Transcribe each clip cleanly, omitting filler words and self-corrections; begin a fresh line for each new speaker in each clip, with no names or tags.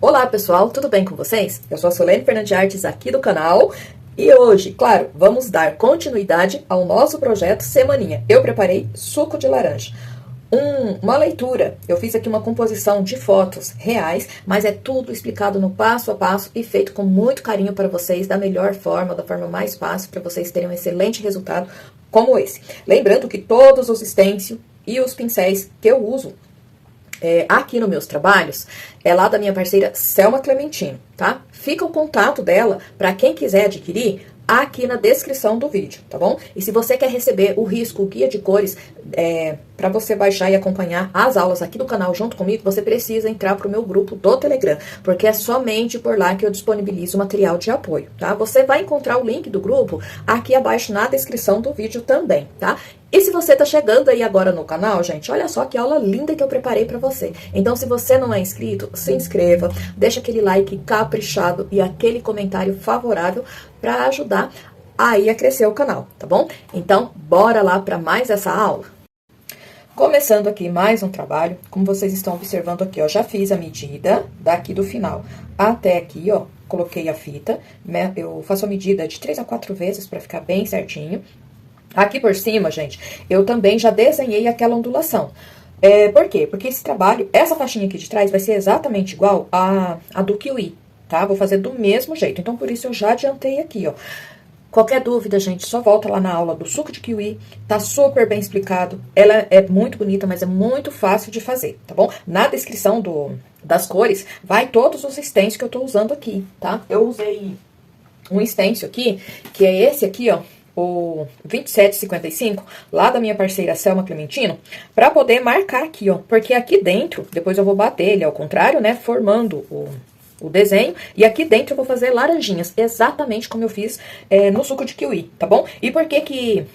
Olá pessoal, tudo bem com vocês? Eu sou a Solene Fernandes Artes aqui do canal e hoje, claro, vamos dar continuidade ao nosso projeto Semaninha. Eu preparei suco de laranja. Uma leitura, eu fiz aqui uma composição de fotos reais, mas é tudo explicado no passo a passo e feito com muito carinho para vocês, da melhor forma, da forma mais fácil, para vocês terem um excelente resultado como esse. Lembrando que todos os stencils e os pincéis que eu uso aqui nos meus trabalhos, é lá da minha parceira Selma Clementino, tá? Fica o contato dela para quem quiser adquirir aqui na descrição do vídeo, tá bom? E se você quer receber o risco, o guia de cores, para você baixar e acompanhar as aulas aqui do canal junto comigo, você precisa entrar pro meu grupo do Telegram, porque é somente por lá que eu disponibilizo material de apoio, tá? Você vai encontrar o link do grupo aqui abaixo na descrição do vídeo também, tá? E se você tá chegando aí agora no canal, gente, olha só que aula linda que eu preparei pra você. Então, se você não é inscrito, se inscreva, deixa aquele like caprichado e aquele comentário favorável pra ajudar aí a crescer o canal, tá bom? Então, bora lá pra mais essa aula. Começando aqui mais um trabalho, como vocês estão observando aqui, ó, já fiz a medida daqui do final até aqui, ó, coloquei a fita, né? Eu faço a medida de 3 a 4 vezes pra ficar bem certinho. Aqui por cima, gente, eu também já desenhei aquela ondulação. Por quê? Porque esse trabalho, essa faixinha aqui de trás vai ser exatamente igual a do kiwi, tá? Vou fazer do mesmo jeito, então por isso eu já adiantei aqui, ó. Qualquer dúvida, gente, só volta lá na aula do suco de kiwi, tá super bem explicado. Ela é muito bonita, mas é muito fácil de fazer, tá bom? Na descrição das cores, vai todos os stencils que eu tô usando aqui, tá? Eu usei um stencil aqui, que é esse aqui, ó, o 2755, lá da minha parceira Selma Clementino, pra poder marcar aqui, ó, porque aqui dentro, depois eu vou bater ele ao contrário, né, formando o desenho, e aqui dentro eu vou fazer laranjinhas, exatamente como eu fiz no suco de kiwi, tá bom? E por que que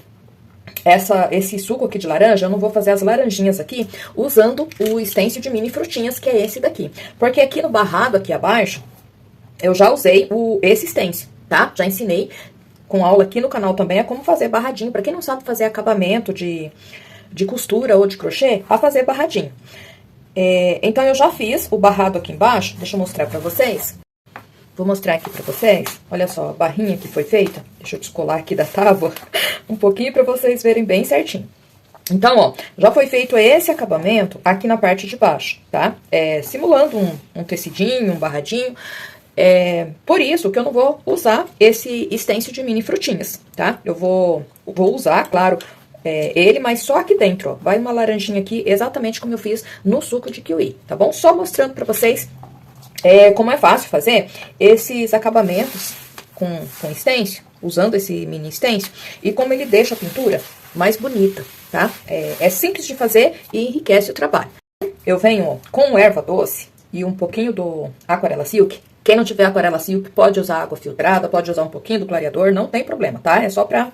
esse suco aqui de laranja, eu não vou fazer as laranjinhas aqui usando o stencil de mini frutinhas, que é esse daqui? Porque aqui no barrado, aqui abaixo, eu já usei esse stencil, tá? Já ensinei com aula aqui no canal também, é como fazer barradinho. Pra quem não sabe fazer acabamento de costura ou de crochê, a fazer barradinho. Então, eu já fiz o barrado aqui embaixo. Deixa eu mostrar pra vocês. Vou mostrar aqui pra vocês. Olha só, a barrinha que foi feita. Deixa eu descolar aqui da tábua um pouquinho pra vocês verem bem certinho. Então, ó, já foi feito esse acabamento aqui na parte de baixo, tá? Simulando um tecidinho, um barradinho. Por isso que eu não vou usar esse stencil de mini frutinhas, tá? Eu vou usar, claro, ele, mas só aqui dentro, ó. Vai uma laranjinha aqui, exatamente como eu fiz no suco de kiwi, tá bom? Só mostrando pra vocês como é fácil fazer esses acabamentos com stencil, usando esse mini stencil, e como ele deixa a pintura mais bonita, tá? É simples de fazer e enriquece o trabalho. Eu venho, ó, com erva doce e um pouquinho do Aquarela Silk. Quem não tiver Aquarela Silk pode usar água filtrada, pode usar um pouquinho do clareador, não tem problema, tá? É só pra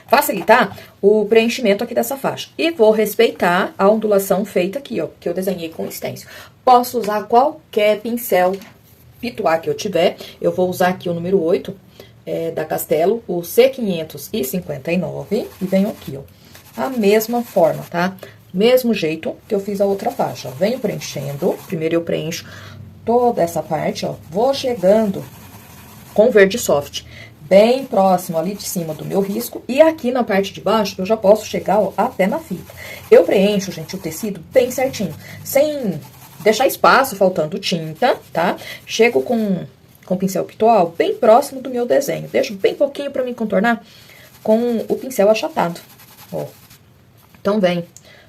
facilitar o preenchimento aqui dessa faixa. E vou respeitar a ondulação feita aqui, ó, que eu desenhei com stencil. Posso usar qualquer pincel pituá que eu tiver. Eu vou usar aqui o número 8 da Castelo, o C559, e venho aqui, ó, a mesma forma, tá? Mesmo jeito que eu fiz a outra faixa, ó. Venho preenchendo, primeiro eu preencho toda essa parte, ó, vou chegando com verde soft, bem próximo ali de cima do meu risco, e aqui na parte de baixo eu já posso chegar, ó, até na fita. Eu preencho, gente, o tecido bem certinho, sem deixar espaço, faltando tinta, tá? Chego com pincel pitoal bem próximo do meu desenho, deixo bem pouquinho pra me contornar com o pincel achatado, ó. Então, vem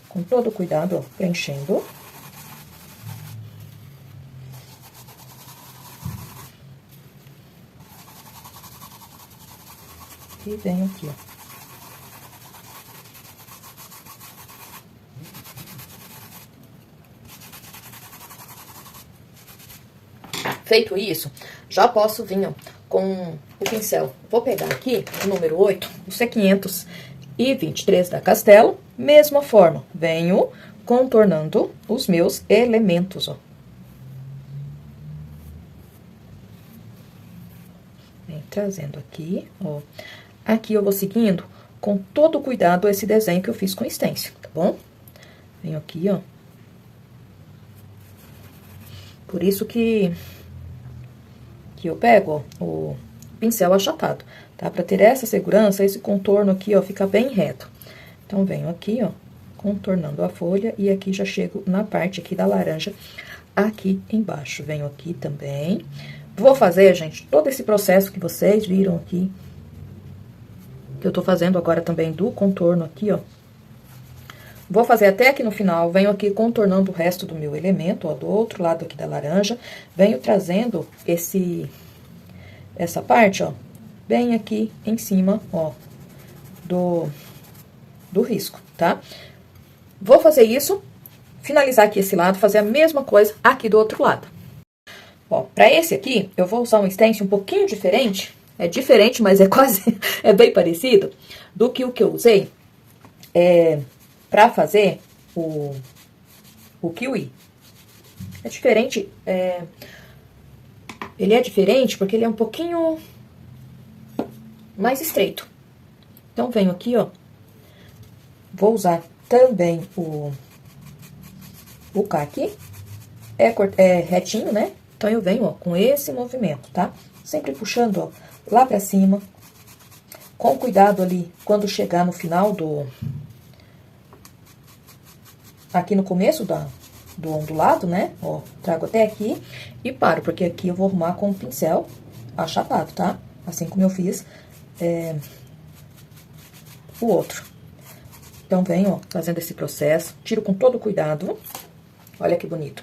com todo cuidado, ó, preenchendo. E venho aqui, ó. Feito isso, já posso vir, ó, com o pincel. Vou pegar aqui o número 8, o C523 da Castelo. Mesma forma, venho contornando os meus elementos, ó. Vem trazendo aqui, ó. Aqui eu vou seguindo com todo cuidado esse desenho que eu fiz com stencil, tá bom? Venho aqui, ó. Por isso que eu pego, ó, o pincel achatado, tá? Pra ter essa segurança, esse contorno aqui, ó, fica bem reto. Então, venho aqui, ó, contornando a folha e aqui já chego na parte aqui da laranja, aqui embaixo. Venho aqui também. Vou fazer, gente, todo esse processo que vocês viram aqui, que eu tô fazendo agora também do contorno aqui, ó. Vou fazer até aqui no final, venho aqui contornando o resto do meu elemento, ó, do outro lado aqui da laranja. Venho trazendo essa parte, ó, bem aqui em cima, ó, do risco, tá? Vou fazer isso, finalizar aqui esse lado, fazer a mesma coisa aqui do outro lado. Ó, pra esse aqui, eu vou usar um stencil um pouquinho diferente. É diferente, mas é quase, é bem parecido do que o que eu usei pra fazer o kiwi. É diferente, ele é diferente porque ele é um pouquinho mais estreito. Então, venho aqui, ó, vou usar também o caqui, é retinho, né? Então, eu venho, ó, com esse movimento, tá? Sempre puxando, ó, lá pra cima, com cuidado ali, quando chegar no final aqui no começo do ondulado, né? Ó, trago até aqui e paro, porque aqui eu vou arrumar com o pincel achatado, tá? Assim como eu fiz o outro. Então, venho, ó, fazendo esse processo, tiro com todo cuidado. Olha que bonito.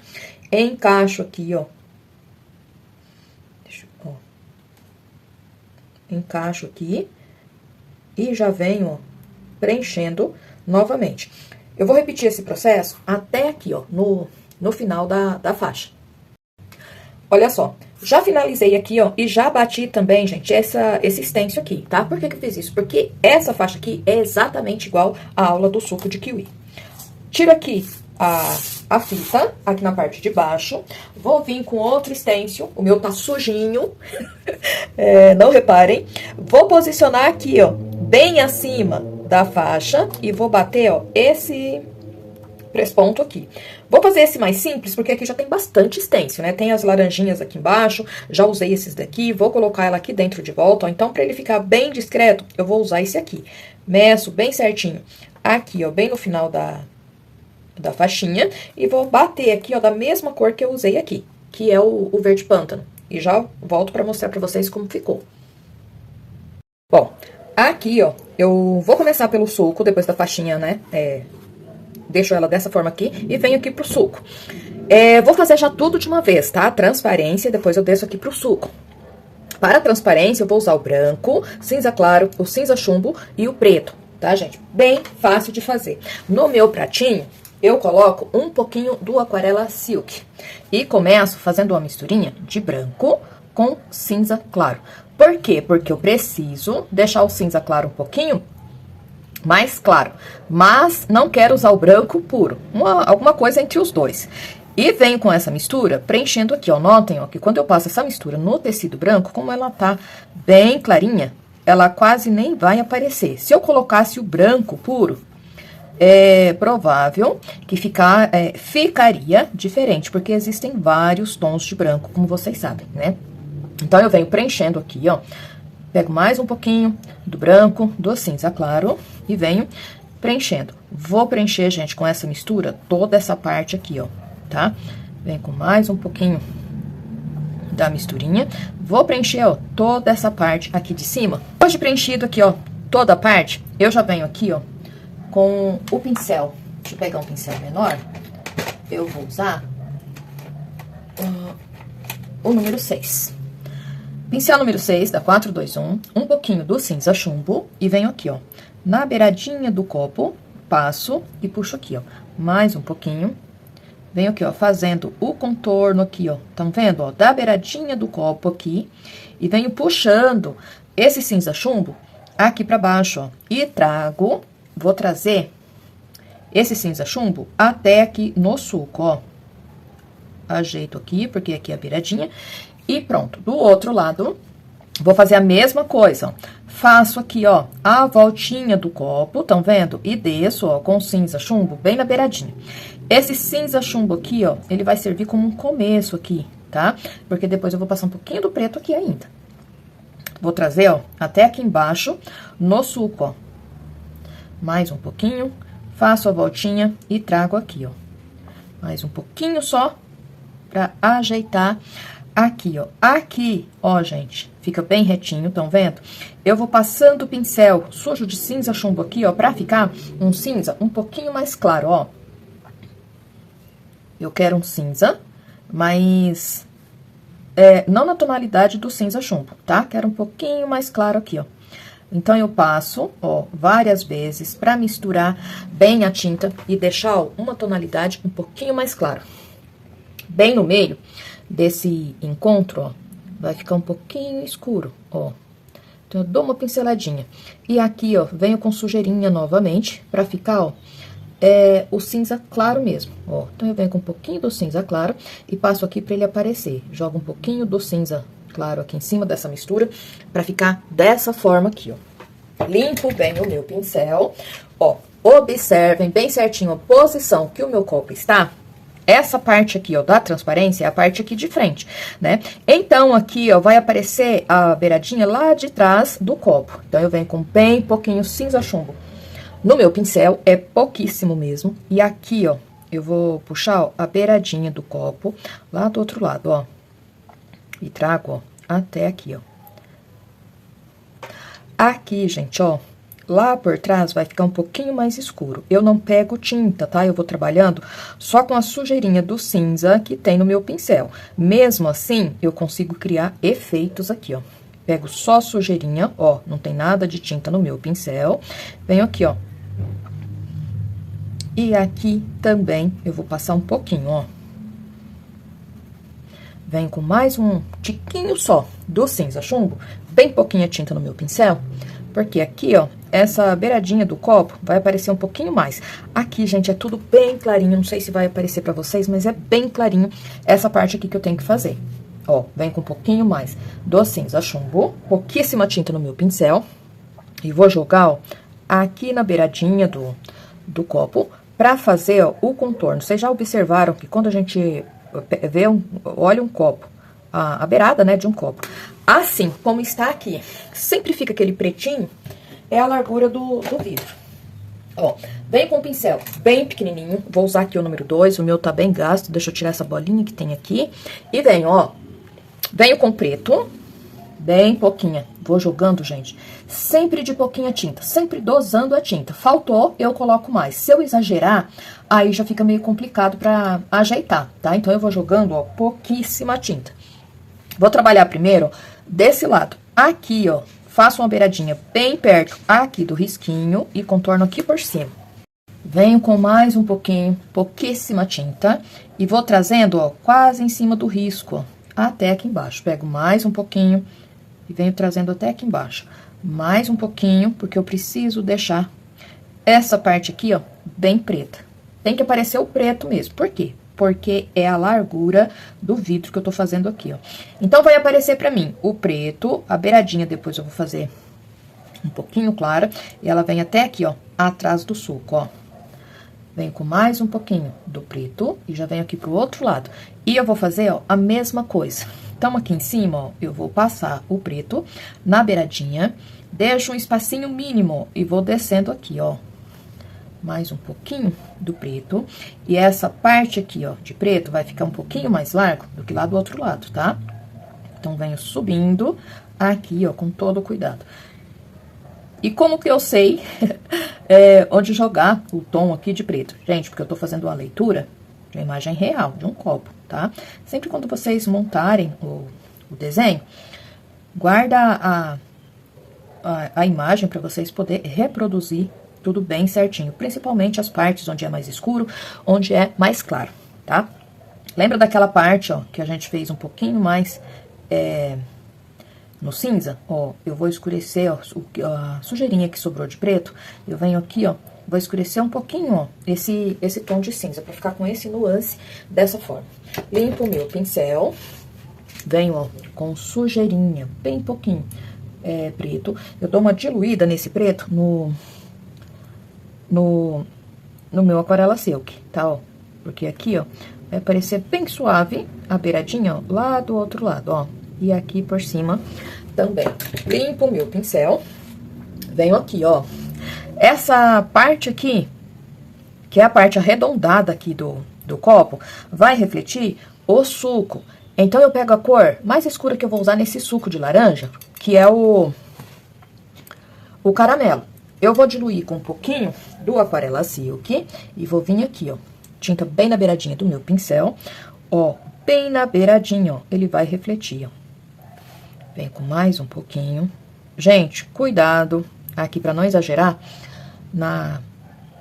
Encaixo aqui, ó. Encaixo aqui e já venho, ó, preenchendo novamente. Eu vou repetir esse processo até aqui, ó, no final da faixa. Olha só, já finalizei aqui, ó, e já bati também, gente, esse stencil aqui, tá? Por que que eu fiz isso? Porque essa faixa aqui é exatamente igual à aula do suco de kiwi. Tiro aqui a fita, aqui na parte de baixo, vou vir com outro stencil, o meu tá sujinho, não reparem. Vou posicionar aqui, ó, bem acima da faixa e vou bater, ó, esse ponto aqui. Vou fazer esse mais simples, porque aqui já tem bastante stencil, né? Tem as laranjinhas aqui embaixo, já usei esses daqui, vou colocar ela aqui dentro de volta, ó. Então, pra ele ficar bem discreto, eu vou usar esse aqui. Meço bem certinho aqui, ó, bem no final da faixinha, e vou bater aqui, ó, da mesma cor que eu usei aqui, que é o verde pântano. E já volto pra mostrar pra vocês como ficou. Bom, aqui, ó, eu vou começar pelo sulco, depois da faixinha, né? Deixo ela dessa forma aqui e venho aqui pro sulco. Vou fazer já tudo de uma vez, tá? Transparência, depois eu desço aqui pro sulco. Para a transparência, eu vou usar o branco, cinza claro, o cinza chumbo e o preto, tá, gente? Bem fácil de fazer. No meu pratinho, eu coloco um pouquinho do Aquarela Silk. E começo fazendo uma misturinha de branco com cinza claro. Por quê? Porque eu preciso deixar o cinza claro um pouquinho mais claro, mas não quero usar o branco puro, alguma coisa entre os dois. E venho com essa mistura preenchendo aqui, ó, notem, ó, que quando eu passo essa mistura no tecido branco, como ela tá bem clarinha, ela quase nem vai aparecer. Se eu colocasse o branco puro, é provável que ficaria diferente, porque existem vários tons de branco, como vocês sabem, né? Então, eu venho preenchendo aqui, ó. Pego mais um pouquinho do branco, do cinza claro e venho preenchendo. Vou preencher, gente, com essa mistura, toda essa parte aqui, ó, tá? Venho com mais um pouquinho da misturinha. Vou preencher, ó, toda essa parte aqui de cima. Depois de preenchido aqui, ó, toda a parte, eu já venho aqui, ó, com o pincel. Deixa eu pegar um pincel menor. Eu vou usar o número 6. Pincel número 6, da 421, um pouquinho do cinza chumbo e venho aqui, ó, na beiradinha do copo, passo e puxo aqui, ó, mais um pouquinho. Venho aqui, ó, fazendo o contorno aqui, ó, estão vendo, ó, da beiradinha do copo aqui e venho puxando esse cinza chumbo aqui pra baixo, ó, e vou trazer esse cinza chumbo até aqui no sulco, ó. Ajeito aqui, porque aqui é a beiradinha. E pronto, do outro lado, vou fazer a mesma coisa, ó. Faço aqui, ó, a voltinha do copo, estão vendo? E desço, ó, com cinza chumbo bem na beiradinha. Esse cinza chumbo aqui, ó, ele vai servir como um começo aqui, tá? Porque depois eu vou passar um pouquinho do preto aqui ainda. Vou trazer, ó, até aqui embaixo, no suco, ó. Mais um pouquinho, faço a voltinha e trago aqui, ó. Mais um pouquinho só, pra ajeitar aqui, ó. Aqui, ó, gente, fica bem retinho, tão vendo? Eu vou passando o pincel sujo de cinza chumbo aqui, ó, pra ficar um cinza um pouquinho mais claro, ó. Eu quero um cinza, mas não na tonalidade do cinza chumbo, tá? Quero um pouquinho mais claro aqui, ó. Então, eu passo, ó, várias vezes pra misturar bem a tinta e deixar, ó, uma tonalidade um pouquinho mais clara. Bem no meio desse encontro, ó, vai ficar um pouquinho escuro, ó. Então, eu dou uma pinceladinha. E aqui, ó, venho com sujeirinha novamente pra ficar, ó, o cinza claro mesmo, ó. Então, eu venho com um pouquinho do cinza claro e passo aqui pra ele aparecer. Jogo um pouquinho do cinza claro aqui em cima dessa mistura pra ficar dessa forma aqui, ó. Limpo bem o meu pincel, ó. Observem bem certinho a posição que o meu copo está. Essa parte aqui, ó, da transparência é a parte aqui de frente, né? Então, aqui, ó, vai aparecer a beiradinha lá de trás do copo. Então, eu venho com bem pouquinho cinza chumbo. No meu pincel, é pouquíssimo mesmo. E aqui, ó, eu vou puxar, ó, a beiradinha do copo lá do outro lado, ó. E trago, ó, até aqui, ó. Aqui, gente, ó, lá por trás vai ficar um pouquinho mais escuro. Eu não pego tinta, tá? Eu vou trabalhando só com a sujeirinha do cinza que tem no meu pincel. Mesmo assim, eu consigo criar efeitos aqui, ó. Pego só sujeirinha, ó, não tem nada de tinta no meu pincel. Venho aqui, ó. E aqui também eu vou passar um pouquinho, ó. Venho com mais um tiquinho só do cinza chumbo, bem pouquinha tinta no meu pincel, porque aqui, ó, essa beiradinha do copo vai aparecer um pouquinho mais. Aqui, gente, é tudo bem clarinho, não sei se vai aparecer pra vocês, mas é bem clarinho essa parte aqui que eu tenho que fazer. Ó, vem com um pouquinho mais do cinza chumbo, pouquíssima tinta no meu pincel, e vou jogar, ó, aqui na beiradinha do copo, pra fazer, ó, o contorno. Vocês já observaram que quando a gente olha um copo, a beirada, né, de um copo, assim como está aqui, sempre fica aquele pretinho, é a largura do vidro. Ó, venho com o pincel bem pequenininho, vou usar aqui o número 2, o meu tá bem gasto, deixa eu tirar essa bolinha que tem aqui, e venho, ó, venho com preto, bem pouquinha, vou jogando, gente, sempre de pouquinha tinta, sempre dosando a tinta. Faltou, eu coloco mais. Se eu exagerar, aí já fica meio complicado pra ajeitar, tá? Então, eu vou jogando, ó, pouquíssima tinta. Vou trabalhar primeiro desse lado. Aqui, ó, faço uma beiradinha bem perto aqui do risquinho e contorno aqui por cima. Venho com mais um pouquinho, pouquíssima tinta, e vou trazendo, ó, quase em cima do risco, ó, até aqui embaixo. Pego mais um pouquinho e venho trazendo até aqui embaixo. Mais um pouquinho, porque eu preciso deixar essa parte aqui, ó, bem preta. Tem que aparecer o preto mesmo. Por quê? Porque é a largura do vidro que eu tô fazendo aqui, ó. Então, vai aparecer pra mim o preto, a beiradinha depois eu vou fazer um pouquinho clara, e ela vem até aqui, ó, atrás do suco, ó. Venho com mais um pouquinho do preto e já venho aqui pro outro lado. E eu vou fazer, ó, a mesma coisa. Então, aqui em cima, ó, eu vou passar o preto na beiradinha, deixo um espacinho mínimo e vou descendo aqui, ó. Mais um pouquinho do preto. E essa parte aqui, ó, de preto vai ficar um pouquinho mais largo do que lá do outro lado, tá? Então, venho subindo aqui, ó, com todo o cuidado. E como que eu sei onde jogar o tom aqui de preto? Gente, porque eu tô fazendo uma leitura de uma imagem real, de um copo, tá? Sempre quando vocês montarem o desenho, guarda a imagem para vocês poderem reproduzir tudo bem certinho. Principalmente as partes onde é mais escuro, onde é mais claro, tá? Lembra daquela parte, ó, que a gente fez um pouquinho mais no cinza? Ó, eu vou escurecer, ó, a sujeirinha que sobrou de preto. Eu venho aqui, ó, vou escurecer um pouquinho, ó, esse tom de cinza, pra ficar com esse nuance dessa forma. Limpo o meu pincel, venho, ó, com sujeirinha, bem pouquinho, preto. Eu dou uma diluída nesse preto no meu Aquarela Silk, tá, ó. Porque aqui, ó, vai aparecer bem suave a beiradinha, ó, lá do outro lado, ó. E aqui por cima também. Limpo o meu pincel. Venho aqui, ó. Essa parte aqui, que é a parte arredondada aqui do copo, vai refletir o suco. Então, eu pego a cor mais escura que eu vou usar nesse suco de laranja, que é o caramelo. Eu vou diluir com um pouquinho do Aquarela Silk e vou vir aqui, ó, tinta bem na beiradinha do meu pincel, ó, bem na beiradinha, ó, ele vai refletir, ó. Vem com mais um pouquinho. Gente, cuidado aqui pra não exagerar na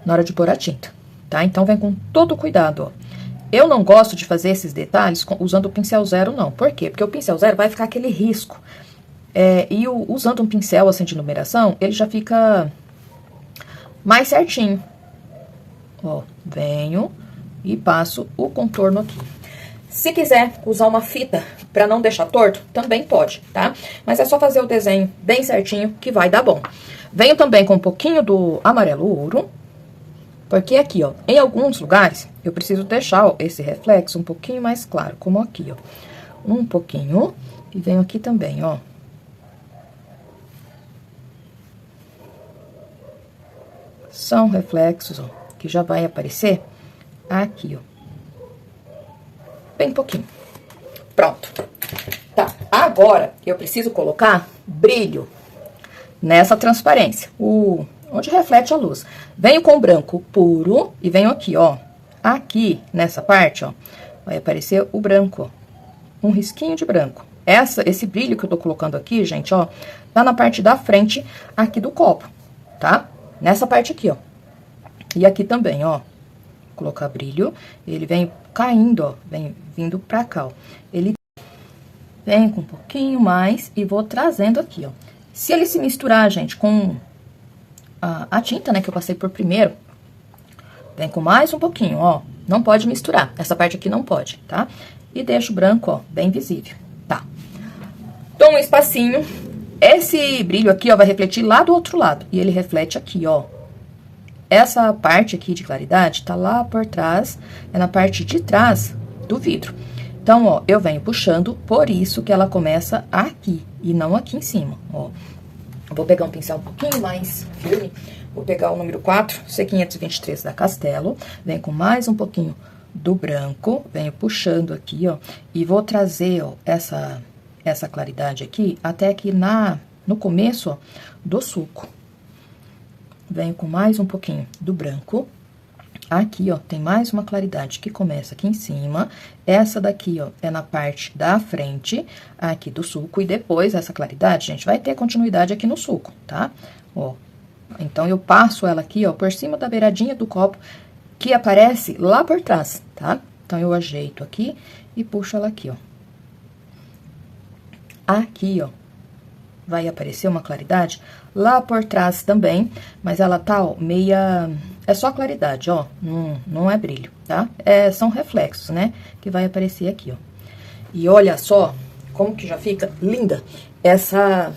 hora de pôr a tinta, tá? Então, vem com todo cuidado, ó. Eu não gosto de fazer esses detalhes usando o pincel zero, não. Por quê? Porque o pincel zero vai ficar aquele risco. Usando um pincel assim de numeração, ele já fica mais certinho. Ó, venho e passo o contorno aqui. Se quiser usar uma fita pra não deixar torto, também pode, tá? Mas é só fazer o desenho bem certinho que vai dar bom. Venho também com um pouquinho do amarelo ouro. Porque aqui, ó, em alguns lugares, eu preciso deixar, ó, esse reflexo um pouquinho mais claro, como aqui, ó. Um pouquinho, e venho aqui também, ó. São reflexos, ó, que já vai aparecer aqui, ó. Bem pouquinho. Pronto. Tá, agora eu preciso colocar brilho nessa transparência. Onde reflete a luz. Venho com branco puro e venho aqui, ó. Aqui, nessa parte, ó, vai aparecer o branco, ó. Um risquinho de branco. Esse brilho que eu tô colocando aqui, gente, ó, tá na parte da frente aqui do copo, tá? Nessa parte aqui, ó. E aqui também, ó. Vou colocar brilho. Ele vem caindo, ó. Vem vindo pra cá, ó. Ele vem com um pouquinho mais e vou trazendo aqui, ó. Se ele se misturar, gente, com a tinta, né, que eu passei por primeiro, vem com mais um pouquinho, ó. Não pode misturar. Essa parte aqui não pode, tá? E deixo o branco, ó, bem visível, tá? Dou um espacinho. Esse brilho aqui, ó, vai refletir lá do outro lado. E ele reflete aqui, ó. Essa parte aqui de claridade tá lá por trás, é na parte de trás do vidro. Então, ó, eu venho puxando, por isso que ela começa aqui e não aqui em cima, ó. Vou pegar um pincel um pouquinho mais firme. Vou pegar o número 4, C523 da Castelo. Venho com mais um pouquinho do branco. Venho puxando aqui, ó. E vou trazer, ó, essa claridade aqui até aqui no começo, ó, do suco. Venho com mais um pouquinho do branco. Aqui, ó, tem mais uma claridade que começa aqui em cima. Essa daqui, ó, é na parte da frente aqui do suco. E depois, essa claridade, gente, vai ter continuidade aqui no suco, tá? Ó, então, eu passo ela aqui, ó, por cima da beiradinha do copo, que aparece lá por trás, tá? Então, eu ajeito aqui e puxo ela aqui, ó. Aqui, ó, vai aparecer uma claridade lá por trás também, mas ela tá, ó, meia... É só claridade, ó, não é brilho, tá? São reflexos, né, que vai aparecer aqui, ó. E olha só como que já fica linda essa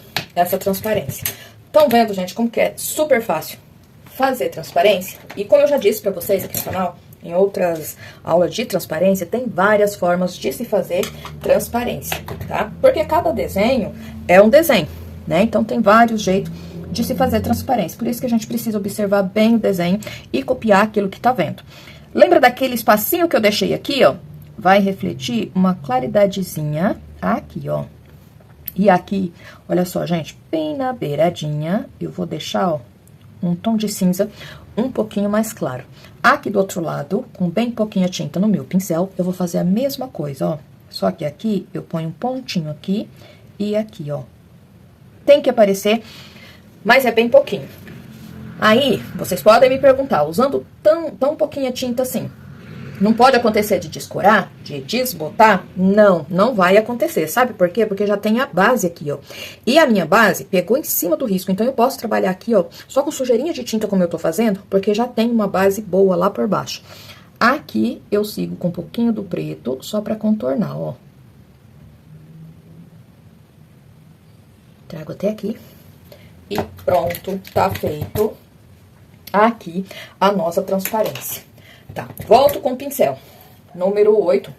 transparência. Tão vendo, gente, como que é super fácil fazer transparência? E como eu já disse pra vocês aqui no canal, em outras aulas de transparência, tem várias formas de se fazer transparência, tá? Porque cada desenho é um desenho, né? Então, tem vários jeitos de se fazer transparência. Por isso que a gente precisa observar bem o desenho e copiar aquilo que tá vendo. Lembra daquele espacinho que eu deixei aqui, ó? Vai refletir uma claridadezinha aqui, ó. E aqui, olha só, gente, bem na beiradinha, eu vou deixar, ó, um tom de cinza um pouquinho mais claro. Aqui do outro lado, com bem pouquinha tinta no meu pincel, eu vou fazer a mesma coisa, ó. Só que aqui, eu ponho um pontinho aqui e aqui, ó. Tem que aparecer, mas é bem pouquinho. Aí, vocês podem me perguntar, usando tão pouquinha tinta assim, não pode acontecer de descorar, de desbotar? Não, não vai acontecer. Sabe por quê? Porque já tem a base aqui, ó. E a minha base pegou em cima do risco. Então, eu posso trabalhar aqui, ó, só com sujeirinha de tinta como eu tô fazendo, porque já tem uma base boa lá por baixo. Aqui, eu sigo com um pouquinho do preto, só pra contornar, ó. Trago até aqui. E pronto, tá feito aqui a nossa transparência. Tá, volto com o pincel. Número 8,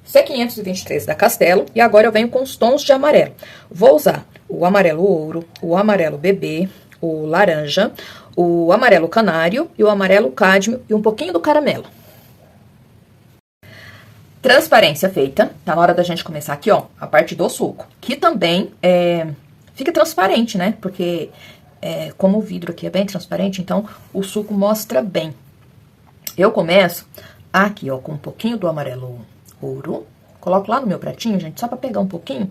C523 da Castelo. E agora eu venho com os tons de amarelo. Vou usar o amarelo ouro, o amarelo bebê, o laranja, o amarelo canário e o amarelo cádmio e um pouquinho do caramelo. Transparência feita. Tá na hora da gente começar aqui, ó, a parte do suco. Que também fica transparente, né? Porque como o vidro aqui é bem transparente, então o suco mostra bem. Eu começo aqui, ó, com um pouquinho do amarelo ouro. Coloco lá no meu pratinho, gente, só pra pegar um pouquinho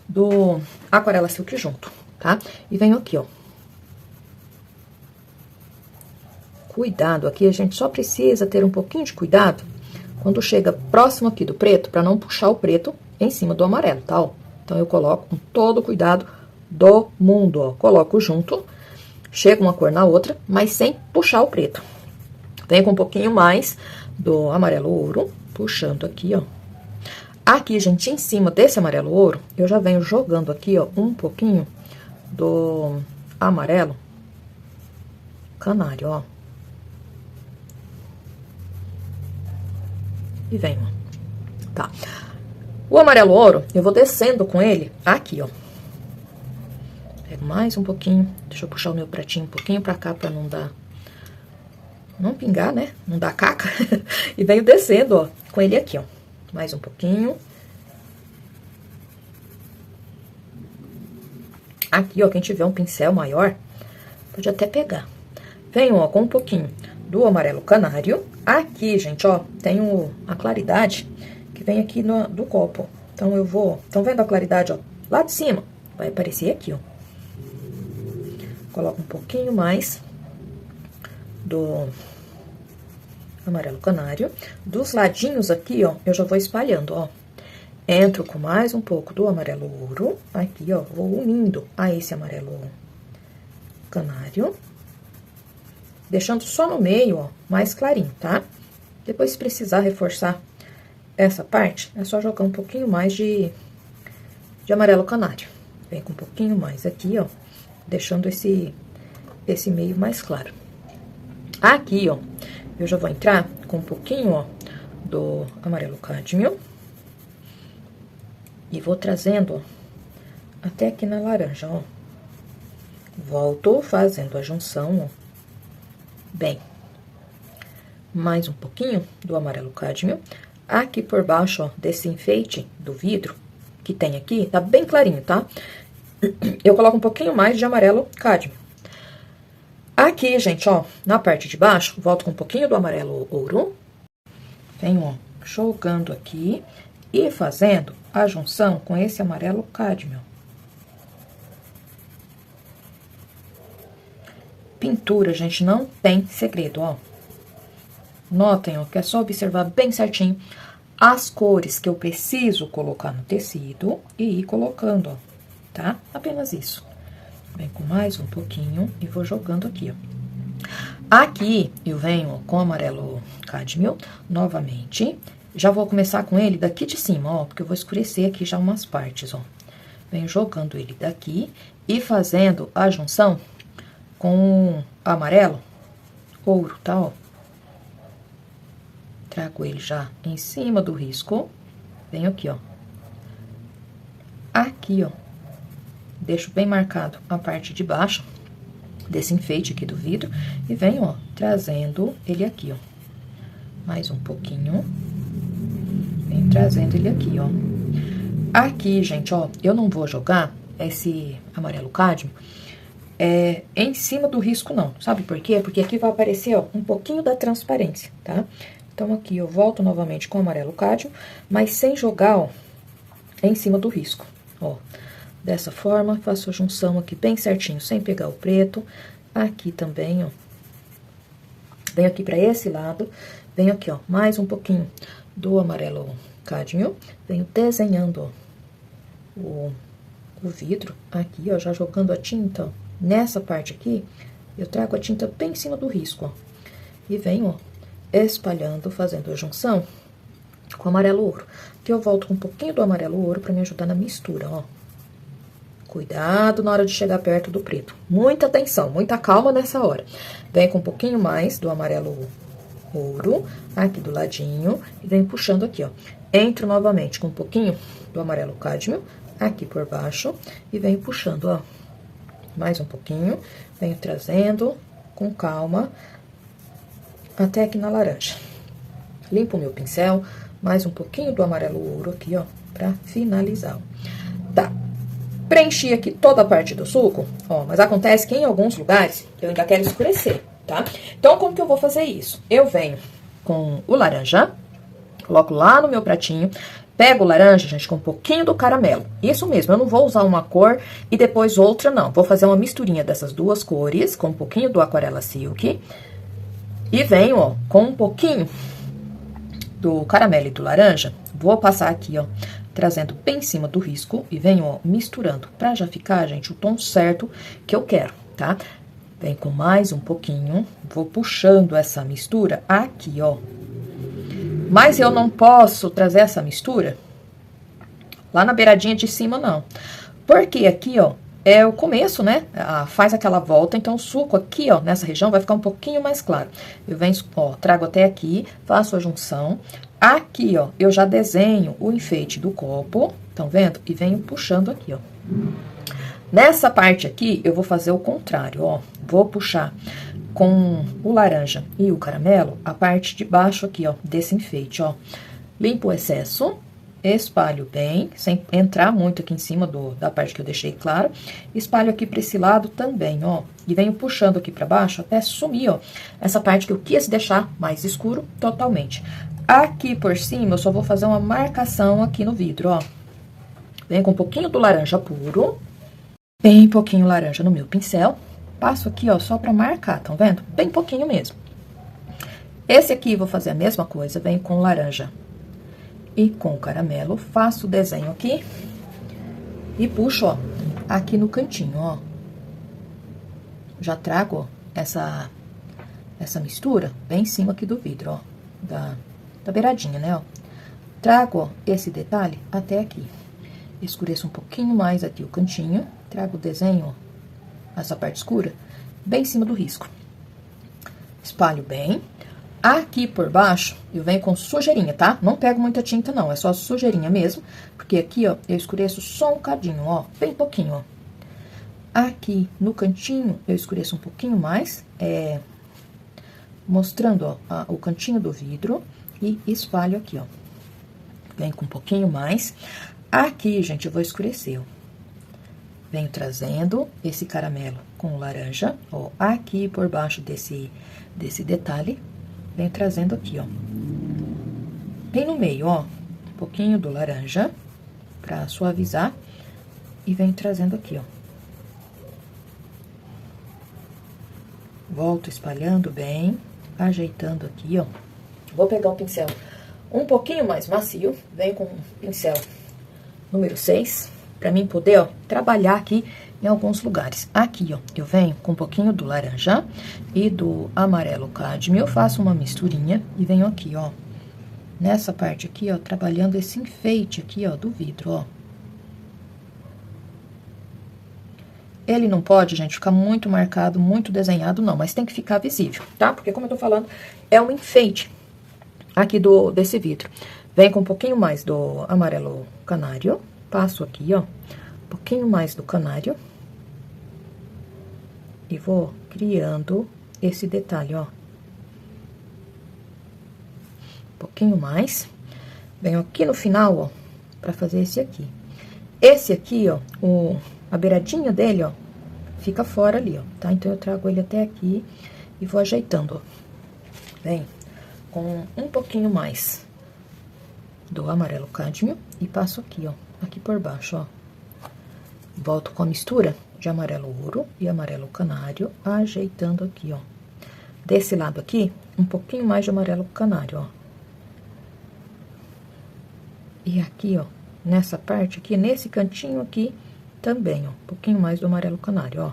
do Aquarela Silk junto, tá? E venho aqui, ó. Cuidado aqui, a gente só precisa ter um pouquinho de cuidado quando chega próximo aqui do preto, pra não puxar o preto em cima do amarelo, tá? Ó. Então, eu coloco com todo o cuidado do mundo, ó. Coloco junto, chega uma cor na outra, mas sem puxar o preto. Venho com um pouquinho mais do amarelo ouro, puxando aqui, ó. Aqui, gente, em cima desse amarelo ouro, eu já venho jogando aqui, ó, um pouquinho do amarelo canário, ó. E venho, ó. Tá. O amarelo ouro, eu vou descendo com ele aqui, ó. Pego mais um pouquinho, deixa eu puxar o meu pratinho um pouquinho pra cá, pra não pingar, né? Não dar caca. E venho descendo, ó, com ele aqui, ó. Mais um pouquinho. Aqui, ó, quem tiver um pincel maior, pode até pegar. Venho, ó, com um pouquinho do amarelo canário. Aqui, gente, ó, tem a claridade que vem aqui do copo. Então, eu vou... Estão vendo a claridade, ó? Lá de cima. Vai aparecer aqui, ó. Coloco um pouquinho mais do amarelo canário. Dos ladinhos aqui, ó, eu já vou espalhando, ó. Entro com mais um pouco do amarelo ouro. Aqui, ó, vou unindo a esse amarelo canário. Deixando só no meio, ó, mais clarinho, tá? Depois, se precisar reforçar essa parte, é só jogar um pouquinho mais de amarelo canário. Vem com um pouquinho mais aqui, ó, deixando esse meio mais claro. Aqui, ó, eu já vou entrar com um pouquinho, ó, do amarelo cádmio. E vou trazendo, ó, até aqui na laranja, ó. Volto fazendo a junção, ó. Bem. Mais um pouquinho do amarelo cádmio. Aqui por baixo, ó, desse enfeite do vidro que tem aqui, tá bem clarinho, tá? Eu coloco um pouquinho mais de amarelo cádmio. Aqui, gente, ó, na parte de baixo, volto com um pouquinho do amarelo ouro. Venho, ó, jogando aqui e fazendo a junção com esse amarelo cádmio. Pintura, gente, não tem segredo, ó. Notem, ó, que é só observar bem certinho as cores que eu preciso colocar no tecido e ir colocando, ó, tá? Apenas isso. Venho com mais um pouquinho e vou jogando aqui, ó. Aqui, eu venho ó, com amarelo cádmio, novamente. Já vou começar com ele daqui de cima, ó, porque eu vou escurecer aqui já umas partes, ó. Venho jogando ele daqui e fazendo a junção com amarelo ouro, tá, ó. Trago ele já em cima do risco. Venho aqui, ó. Aqui, ó. Deixo bem marcado a parte de baixo desse enfeite aqui do vidro. E venho, ó, trazendo ele aqui, ó. Mais um pouquinho. Venho trazendo ele aqui, ó. Aqui, gente, ó, eu não vou jogar esse amarelo cádmio em cima do risco, não. Sabe por quê? Porque aqui vai aparecer, ó, um pouquinho da transparência, tá? Então, aqui eu volto novamente com o amarelo cádmio, mas sem jogar, ó, em cima do risco, ó. Dessa forma, faço a junção aqui bem certinho, sem pegar o preto. Aqui também, ó. Venho aqui pra esse lado, venho aqui, ó, mais um pouquinho do amarelo cádmio. Venho desenhando, ó, o vidro aqui, ó, já jogando a tinta, ó. Nessa parte aqui, eu trago a tinta bem em cima do risco, ó. E venho, ó, espalhando, fazendo a junção com amarelo ouro. Aqui eu volto com um pouquinho do amarelo ouro pra me ajudar na mistura, ó. Cuidado na hora de chegar perto do preto. Muita atenção, muita calma nessa hora. Vem com um pouquinho mais do amarelo ouro, aqui do ladinho, e venho puxando aqui, ó. Entro novamente com um pouquinho do amarelo cádmio, aqui por baixo, e venho puxando, ó, mais um pouquinho, venho trazendo com calma, até aqui na laranja. Limpo o meu pincel, mais um pouquinho do amarelo ouro aqui, ó, pra finalizar, ó. Tá. Preenchi aqui toda a parte do suco, ó, mas acontece que em alguns lugares eu ainda quero escurecer, tá? Então, como que eu vou fazer isso? Eu venho com o laranja, coloco lá no meu pratinho, pego o laranja, gente, com um pouquinho do caramelo. Isso mesmo, eu não vou usar uma cor e depois outra, não. Vou fazer uma misturinha dessas duas cores, com um pouquinho do Aquarela Silk. E venho, ó, com um pouquinho do caramelo e do laranja, vou passar aqui, ó, trazendo bem em cima do risco e venho, ó, misturando, pra já ficar, gente, o tom certo que eu quero, tá? Vem com mais um pouquinho, vou puxando essa mistura aqui, ó. Mas eu não posso trazer essa mistura lá na beiradinha de cima, não. Porque aqui, ó, é o começo, né? Faz aquela volta, então o suco aqui, ó, nessa região vai ficar um pouquinho mais claro. Eu venho, ó, trago até aqui, faço a junção. Aqui, ó, eu já desenho o enfeite do copo, estão vendo? E venho puxando aqui, ó. Nessa parte aqui, eu vou fazer o contrário, ó. Vou puxar com o laranja e o caramelo a parte de baixo aqui, ó, desse enfeite, ó. Limpo o excesso, espalho bem, sem entrar muito aqui em cima da parte que eu deixei claro. Espalho aqui pra esse lado também, ó. E venho puxando aqui pra baixo até sumir, ó, essa parte que eu quis deixar mais escuro totalmente. Aqui por cima, eu só vou fazer uma marcação aqui no vidro, ó. Venho com um pouquinho do laranja puro, bem pouquinho laranja no meu pincel. Passo aqui, ó, só pra marcar, estão vendo? Bem pouquinho mesmo. Esse aqui, vou fazer a mesma coisa, venho com laranja e com caramelo, faço o desenho aqui e puxo, ó, aqui no cantinho, ó. Já trago, ó, essa mistura bem em cima aqui do vidro, ó, da beiradinha, né, ó. Trago, ó, esse detalhe até aqui. Escureço um pouquinho mais aqui o cantinho, trago o desenho, ó, essa parte escura, bem em cima do risco. Espalho bem. Aqui por baixo, eu venho com sujeirinha, tá? Não pego muita tinta, não, é só sujeirinha mesmo. Porque aqui, ó, eu escureço só um cadinho, ó, bem pouquinho, ó. Aqui no cantinho, eu escureço um pouquinho mais, mostrando, ó, o cantinho do vidro. E espalho aqui, ó. Venho com um pouquinho mais. Aqui, gente, eu vou escurecer, ó. Venho trazendo esse caramelo com laranja, ó, aqui por baixo desse detalhe. Venho trazendo aqui, ó. Bem no meio, ó. Um pouquinho do laranja, pra suavizar. E venho trazendo aqui, ó. Volto espalhando bem, ajeitando aqui, ó. Vou pegar um pincel um pouquinho mais macio. Venho com um pincel número 6, pra mim poder, ó, trabalhar aqui em alguns lugares. Aqui, ó, eu venho com um pouquinho do laranja e do amarelo cádmio, eu faço uma misturinha e venho aqui, ó, nessa parte aqui, ó, trabalhando esse enfeite aqui, ó, do vidro, ó. Ele não pode, gente, ficar muito marcado, muito desenhado, não, mas tem que ficar visível, tá? Porque, como eu tô falando, é um enfeite aqui desse vidro. Vem com um pouquinho mais do amarelo canário, passo aqui, ó, um pouquinho mais do canário. E vou criando esse detalhe, ó. Um pouquinho mais. Venho aqui no final, ó, pra fazer esse aqui. Esse aqui, ó, a beiradinha dele, ó, fica fora ali, ó, tá? Então, eu trago ele até aqui e vou ajeitando, ó. Vem com um pouquinho mais do amarelo cádmio e passo aqui, ó, aqui por baixo, ó. Volto com a mistura de amarelo ouro e amarelo canário, ajeitando aqui, ó. Desse lado aqui, um pouquinho mais de amarelo canário, ó. E aqui, ó, nessa parte aqui, nesse cantinho aqui, também, ó, um pouquinho mais do amarelo canário, ó.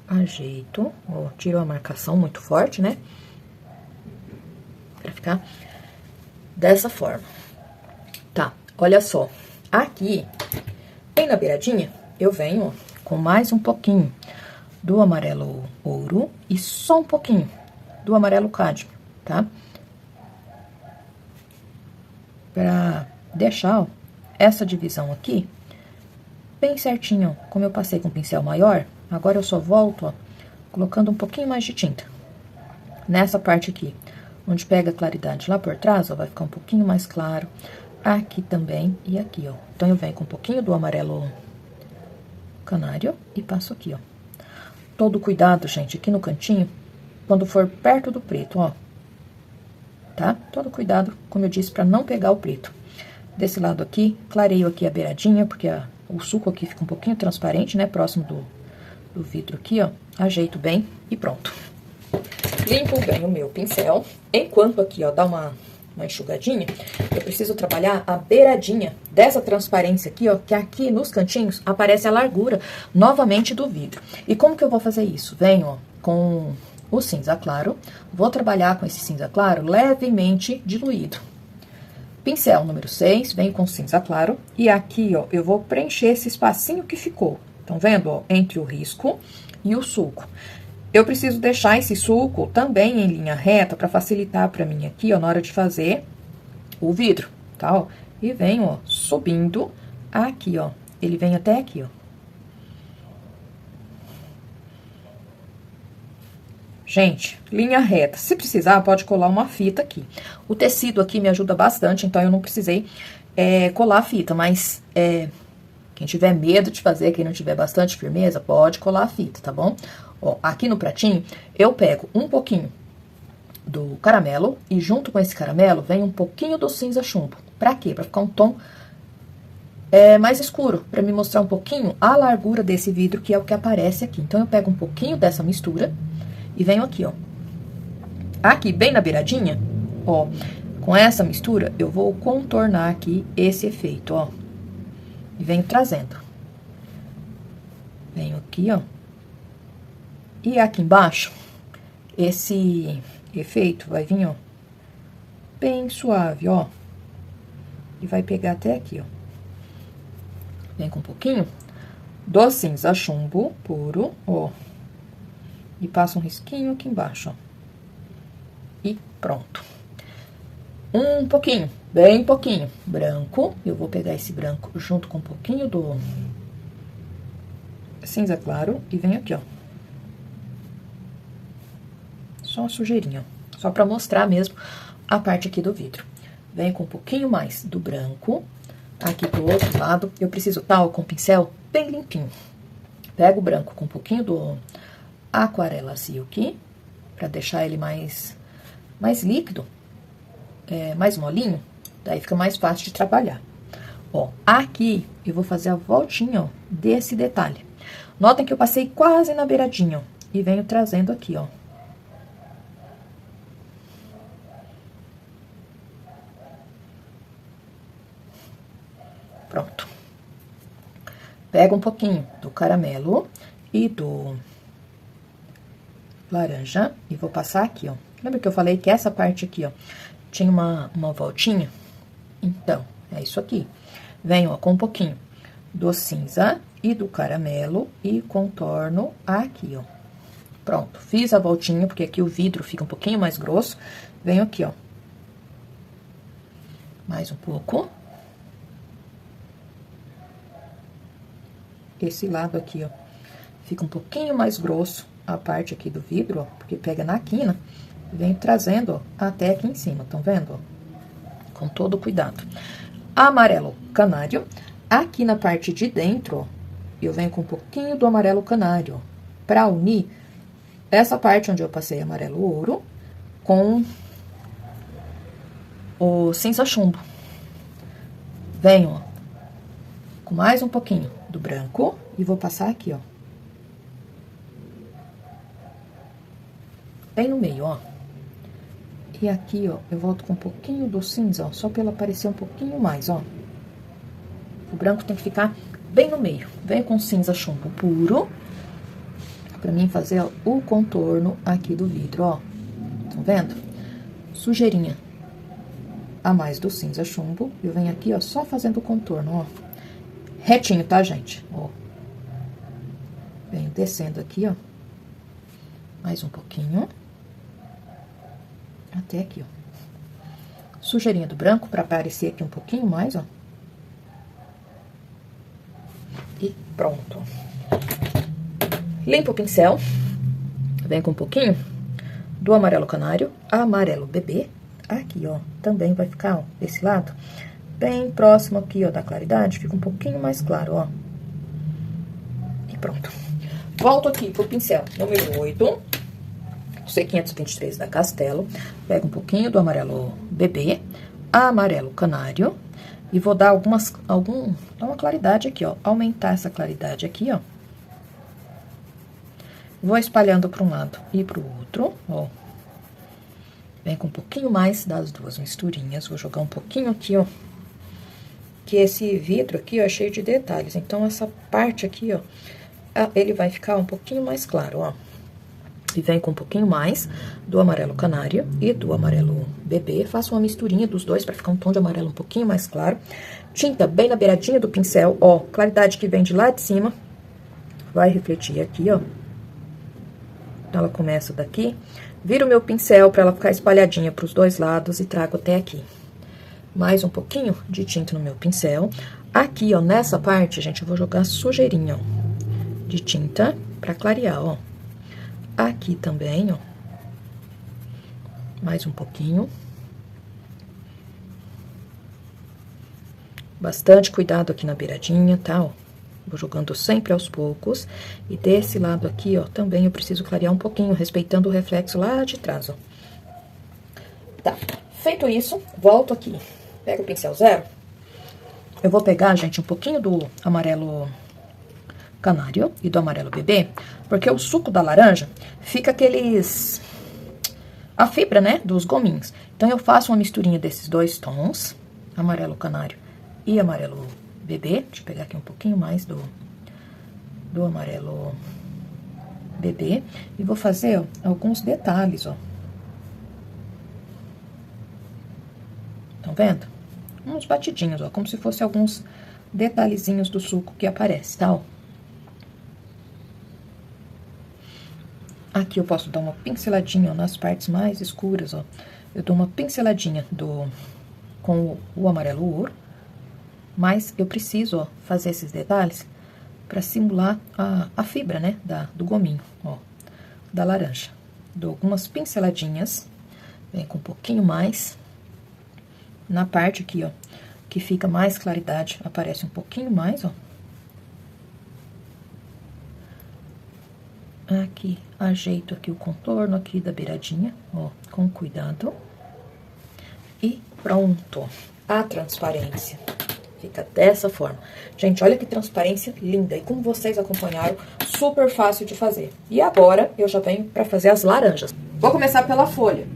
Ajeito, ó, tiro a marcação muito forte, né? Pra ficar dessa forma. Tá, olha só. Aqui, bem na beiradinha, eu venho, ó, com mais um pouquinho do amarelo ouro e só um pouquinho do amarelo cádmio, tá? Pra deixar, ó, essa divisão aqui bem certinho, como eu passei com o pincel maior, agora eu só volto, ó, colocando um pouquinho mais de tinta. Nessa parte aqui, onde pega a claridade lá por trás, ó, vai ficar um pouquinho mais claro. Aqui também e aqui, ó. Então, eu venho com um pouquinho do amarelo canário e passo aqui, ó. Todo cuidado, gente, aqui no cantinho, quando for perto do preto, ó. Tá? Todo cuidado, como eu disse, pra não pegar o preto. Desse lado aqui, clareio aqui a beiradinha, porque o suco aqui fica um pouquinho transparente, né? Próximo do vidro aqui, ó. Ajeito bem e pronto. Limpo bem o meu pincel. Enquanto aqui, ó, dá uma enxugadinha, eu preciso trabalhar a beiradinha dessa transparência aqui, ó, que aqui nos cantinhos aparece a largura novamente do vidro. E como que eu vou fazer isso? Venho, ó, com o cinza claro, vou trabalhar com esse cinza claro levemente diluído. Pincel número 6, venho com cinza claro, e aqui, ó, eu vou preencher esse espacinho que ficou. Estão vendo, ó, entre o risco e o sulco. Eu preciso deixar esse sulco também em linha reta para facilitar para mim aqui, ó, na hora de fazer o vidro, tá, ó? E venho, ó, subindo aqui, ó. Ele vem até aqui, ó. Gente, linha reta. Se precisar, pode colar uma fita aqui. O tecido aqui me ajuda bastante, então eu não precisei colar a fita, mas quem tiver medo de fazer, quem não tiver bastante firmeza, pode colar a fita, tá bom? Ó, aqui no pratinho, eu pego um pouquinho do caramelo e junto com esse caramelo vem um pouquinho do cinza chumbo. Pra quê? Pra ficar um tom mais escuro, pra me mostrar um pouquinho a largura desse vidro, que é o que aparece aqui. Então, eu pego um pouquinho dessa mistura e venho aqui, ó. Aqui, bem na beiradinha, ó, com essa mistura, eu vou contornar aqui esse efeito, ó. E venho trazendo. Venho aqui, ó. E aqui embaixo, esse efeito vai vir, ó, bem suave, ó. E vai pegar até aqui, ó. Vem com um pouquinho do cinza chumbo puro, ó. E passa um risquinho aqui embaixo, ó. E pronto. Um pouquinho, bem pouquinho, branco. Eu vou pegar esse branco junto com um pouquinho do cinza claro e venho aqui, ó. Só uma sujeirinha, ó. Só pra mostrar mesmo a parte aqui do vidro. Venho com um pouquinho mais do branco. Aqui do outro lado, eu preciso estar com o pincel bem limpinho. Pego o branco com um pouquinho do Aquarela Silk, pra deixar ele mais líquido, mais molinho, daí fica mais fácil de trabalhar. Ó, aqui eu vou fazer a voltinha, ó, desse detalhe. Notem que eu passei quase na beiradinha, ó, e venho trazendo aqui, ó. Pronto. Pego um pouquinho do caramelo e do laranja e vou passar aqui, ó. Lembra que eu falei que essa parte aqui, ó, tinha uma voltinha? Então, é isso aqui. Venho, ó, com um pouquinho do cinza e do caramelo e contorno aqui, ó. Pronto, fiz a voltinha, porque aqui o vidro fica um pouquinho mais grosso. Venho aqui, ó. Mais um pouco. Esse lado aqui, ó, fica um pouquinho mais grosso a parte aqui do vidro, ó, porque pega na quina, e venho trazendo, ó, até aqui em cima, estão vendo, ó? Com todo cuidado. Amarelo canário, aqui na parte de dentro, ó, eu venho com um pouquinho do amarelo canário, ó, pra unir essa parte onde eu passei amarelo ouro com o cinza chumbo. Venho, ó, com mais um pouquinho do branco e vou passar aqui, ó. Bem no meio, ó. E aqui, ó, eu volto com um pouquinho do cinza, ó, só pra ela aparecer um pouquinho mais, ó. O branco tem que ficar bem no meio. Venho com cinza chumbo puro, pra mim fazer, ó, o contorno aqui do vidro, ó. Estão vendo? Sujeirinha a mais do cinza chumbo. Eu venho aqui, ó, só fazendo o contorno, ó. Retinho, tá, gente? Ó. Venho descendo aqui, ó. Mais um pouquinho. Até aqui, ó. Sujeirinha do branco, pra aparecer aqui um pouquinho mais, ó. E pronto. Limpa o pincel. Vem com um pouquinho do amarelo canário, amarelo bebê. Aqui, ó, também vai ficar, ó, desse lado, bem próximo aqui, ó, da claridade. Fica um pouquinho mais claro, ó. E pronto. Volto aqui pro pincel número 8, C523 da Castelo. Pego um pouquinho do amarelo bebê, amarelo canário. E vou dar dar uma claridade aqui, ó. Aumentar essa claridade aqui, ó. Vou espalhando para um lado e para o outro, ó. Vem com um pouquinho mais das duas misturinhas. Vou jogar um pouquinho aqui, ó. Que esse vidro aqui, ó, é cheio de detalhes. Então, essa parte aqui, ó, ele vai ficar um pouquinho mais claro, ó. E vem com um pouquinho mais do amarelo canário e do amarelo bebê. Faço uma misturinha dos dois para ficar um tom de amarelo um pouquinho mais claro. Tinta bem na beiradinha do pincel, ó. Claridade que vem de lá de cima. Vai refletir aqui, ó. Então, ela começa daqui. Viro o meu pincel para ela ficar espalhadinha para os dois lados e trago até aqui. Mais um pouquinho de tinta no meu pincel. Aqui, ó, nessa parte, gente, eu vou jogar sujeirinha, ó, de tinta para clarear, ó. Aqui também, ó. Mais um pouquinho. Bastante cuidado aqui na beiradinha, tá, ó. Vou jogando sempre aos poucos. E desse lado aqui, ó, também eu preciso clarear um pouquinho, respeitando o reflexo lá de trás, ó. Tá. Feito isso, volto aqui. Pego o pincel zero. Eu vou pegar, gente, um pouquinho do amarelo canário e do amarelo bebê, porque o suco da laranja fica a fibra, né, dos gominhos. Então, eu faço uma misturinha desses dois tons, amarelo canário e amarelo bebê. Deixa eu pegar aqui um pouquinho mais do amarelo bebê. E vou fazer, ó, alguns detalhes, ó. Estão vendo? Uns batidinhos, ó, como se fosse alguns detalhezinhos do suco que aparece, tá, ó. Aqui eu posso dar uma pinceladinha, ó, nas partes mais escuras, ó. Eu dou uma pinceladinha com o amarelo ouro. Mas eu preciso, ó, fazer esses detalhes pra simular a fibra, né, do gominho, ó, da laranja. Dou algumas pinceladinhas, vem com um pouquinho mais. Na parte aqui, ó, que fica mais claridade, aparece um pouquinho mais, ó. Aqui, ajeito aqui o contorno aqui da beiradinha, ó, com cuidado. E pronto. A transparência fica dessa forma. Gente, olha que transparência linda. E como vocês acompanharam, super fácil de fazer. E agora, eu já venho pra fazer as laranjas. Vou começar pela folha.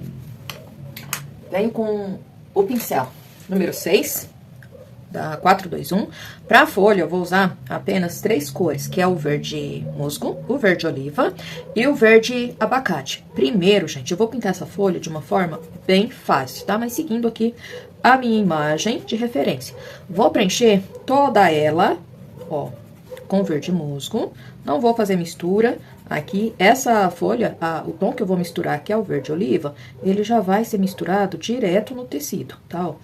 Venho com o pincel número 6, da 421. Pra folha, eu vou usar apenas 3 cores, que é o verde musgo, o verde oliva e o verde abacate. Primeiro, gente, eu vou pintar essa folha de uma forma bem fácil, tá? Mas seguindo aqui a minha imagem de referência. Vou preencher toda ela, ó, com verde musgo. Não vou fazer mistura aqui. Essa folha, o tom que eu vou misturar, que é o verde oliva, ele já vai ser misturado direto no tecido, tá? Ó.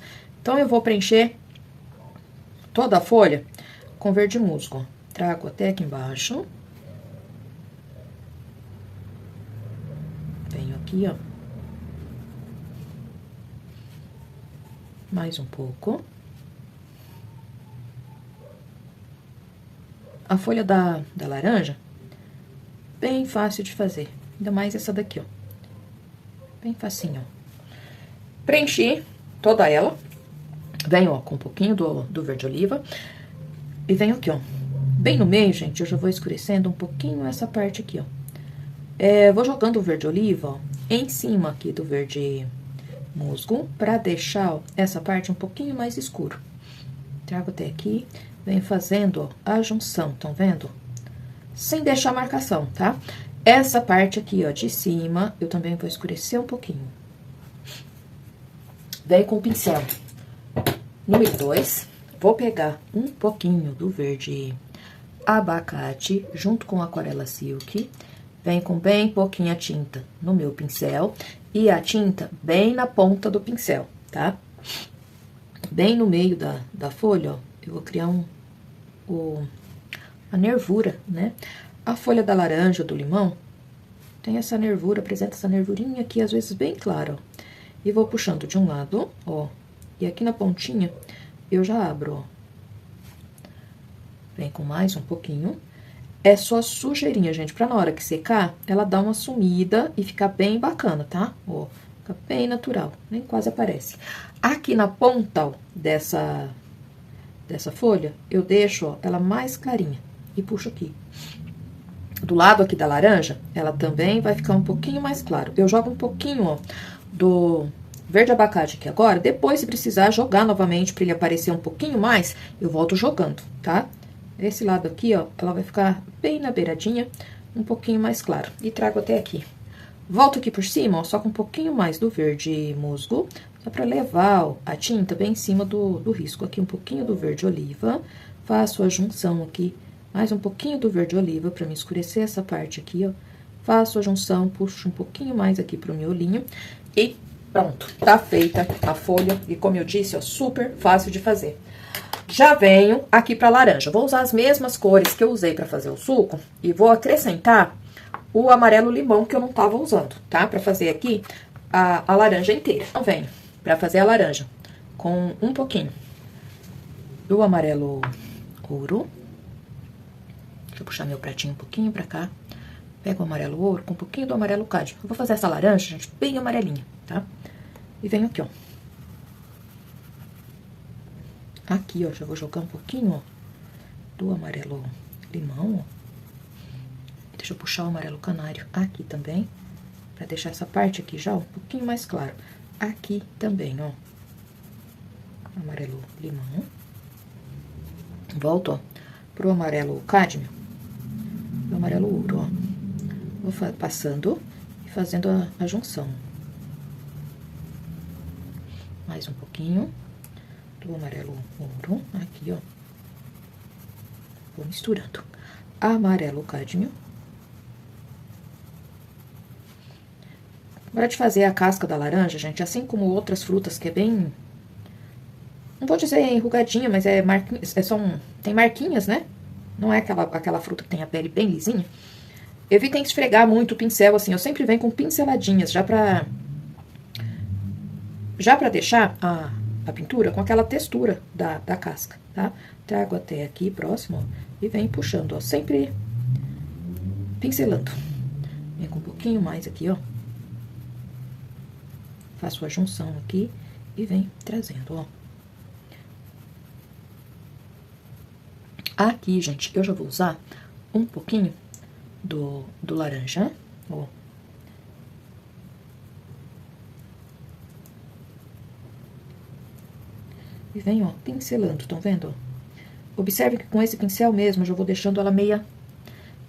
Então, eu vou preencher toda a folha com verde musgo. Trago até aqui embaixo. Venho aqui, ó. Mais um pouco. A folha da laranja, bem fácil de fazer. Ainda mais essa daqui, ó. Bem facinho, ó. Preenchi toda ela. Venho, ó, com um pouquinho do verde oliva. E venho aqui, ó. Bem no meio, gente, eu já vou escurecendo um pouquinho essa parte aqui, ó. Vou jogando o verde oliva, ó, em cima aqui do verde musgo, pra deixar, ó, essa parte um pouquinho mais escuro. Trago até aqui, venho fazendo, ó, a junção, estão vendo? Sem deixar marcação, tá? Essa parte aqui, ó, de cima, eu também vou escurecer um pouquinho. Venho com o pincel número 2, vou pegar um pouquinho do verde abacate, junto com a aquarela silk. Venho com bem pouquinha tinta no meu pincel E a tinta bem na ponta do pincel, tá? Bem no meio da folha, ó, eu vou criar a nervura, né? A folha da laranja, do limão, tem essa nervura, apresenta essa nervurinha aqui, às vezes bem clara, ó. E vou puxando de um lado, ó, e aqui na pontinha eu já abro, ó. Vem com mais um pouquinho. É só sujeirinha, gente, pra na hora que secar, ela dá uma sumida e ficar bem bacana, tá? Ó, fica bem natural, nem quase aparece. Aqui na ponta, ó, dessa folha, eu deixo, ó, ela mais clarinha e puxo aqui. Do lado aqui da laranja, ela também vai ficar um pouquinho mais claro. Eu jogo um pouquinho, ó, do verde abacate aqui agora. Depois, se precisar jogar novamente pra ele aparecer um pouquinho mais, eu volto jogando, tá? Esse lado aqui, ó, ela vai ficar bem na beiradinha, um pouquinho mais claro. E trago até aqui. Volto aqui por cima, ó, só com um pouquinho mais do verde musgo, só pra levar, ó, a tinta bem em cima do risco. Aqui um pouquinho do verde oliva, faço a junção aqui, mais um pouquinho do verde oliva pra me escurecer essa parte aqui, ó. Faço a junção, puxo um pouquinho mais aqui pro miolinho e pronto. Tá feita a folha e, como eu disse, ó, super fácil de fazer. Já venho aqui pra laranja. Vou usar as mesmas cores que eu usei pra fazer o suco e vou acrescentar o amarelo limão que eu não tava usando, tá? Pra fazer aqui a laranja inteira. Então, venho pra fazer a laranja com um pouquinho do amarelo ouro. Deixa eu puxar meu pratinho um pouquinho pra cá. Pego o amarelo ouro com um pouquinho do amarelo cádmio. Eu vou fazer essa laranja, gente, bem amarelinha, tá? E venho aqui, ó. Aqui, ó, já vou jogar um pouquinho, ó, do amarelo limão, ó. Deixa eu puxar o amarelo canário aqui também, pra deixar essa parte aqui já, ó, um pouquinho mais claro. Aqui também, ó, amarelo limão. Volto, ó, pro amarelo cádmio, o amarelo ouro, ó. Vou passando e fazendo a junção. Mais um pouquinho do amarelo ouro, aqui, ó. Vou misturando. Amarelo cádmio. Na hora de fazer a casca da laranja, gente, assim como outras frutas que é bem... Não vou dizer enrugadinha, mas tem marquinhas, né? Não é aquela fruta que tem a pele bem lisinha. Evitem esfregar muito o pincel, assim. Eu sempre venho com pinceladinhas, já pra deixar a pintura com aquela textura da casca, tá? Trago até aqui próximo, ó, e venho puxando, ó, sempre pincelando. Vem com um pouquinho mais aqui, ó. Faço a junção aqui e venho trazendo, ó. Aqui, gente, eu já vou usar um pouquinho do laranja, ó. E venho, ó, pincelando, estão vendo? Observe que com esse pincel mesmo, eu já vou deixando ela meia...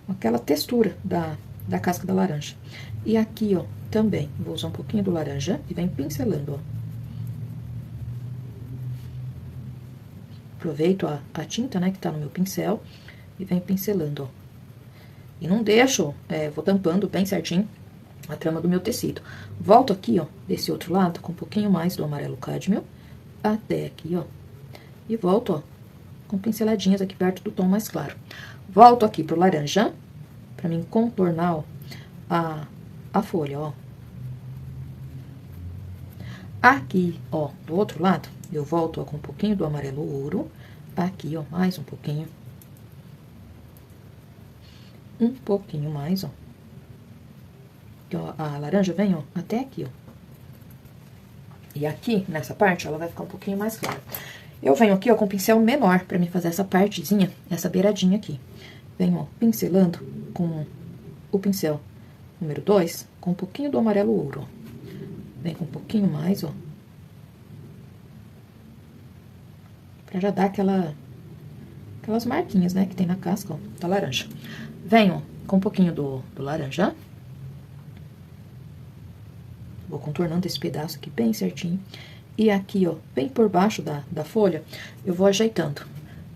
aquela textura da casca da laranja. E aqui, ó, também, vou usar um pouquinho do laranja e venho pincelando, ó. Aproveito a tinta, né, que tá no meu pincel e venho pincelando, ó. E não deixo, vou tampando bem certinho a trama do meu tecido. Volto aqui, ó, desse outro lado, com um pouquinho mais do amarelo cádmio, até aqui, ó. E volto, ó, com pinceladinhas aqui perto do tom mais claro. Volto aqui pro laranja, pra mim contornar, ó, a folha, ó. Aqui, ó, do outro lado, eu volto, ó, com um pouquinho do amarelo ouro. Aqui, ó, mais um pouquinho. Um pouquinho mais, ó. Aqui, ó, a laranja vem, ó, até aqui, ó. E aqui, nessa parte, ela vai ficar um pouquinho mais clara. Eu venho aqui, ó, com um pincel menor pra me fazer essa partezinha, essa beiradinha aqui. Venho, ó, pincelando com o pincel número 2, com um pouquinho do amarelo ouro, ó. Vem com um pouquinho mais, ó. Pra já dar aquelas marquinhas, né, que tem na casca, ó, da laranja. Venho com um pouquinho do laranja. Vou contornando esse pedaço aqui bem certinho. E aqui, ó, bem por baixo da folha, eu vou ajeitando.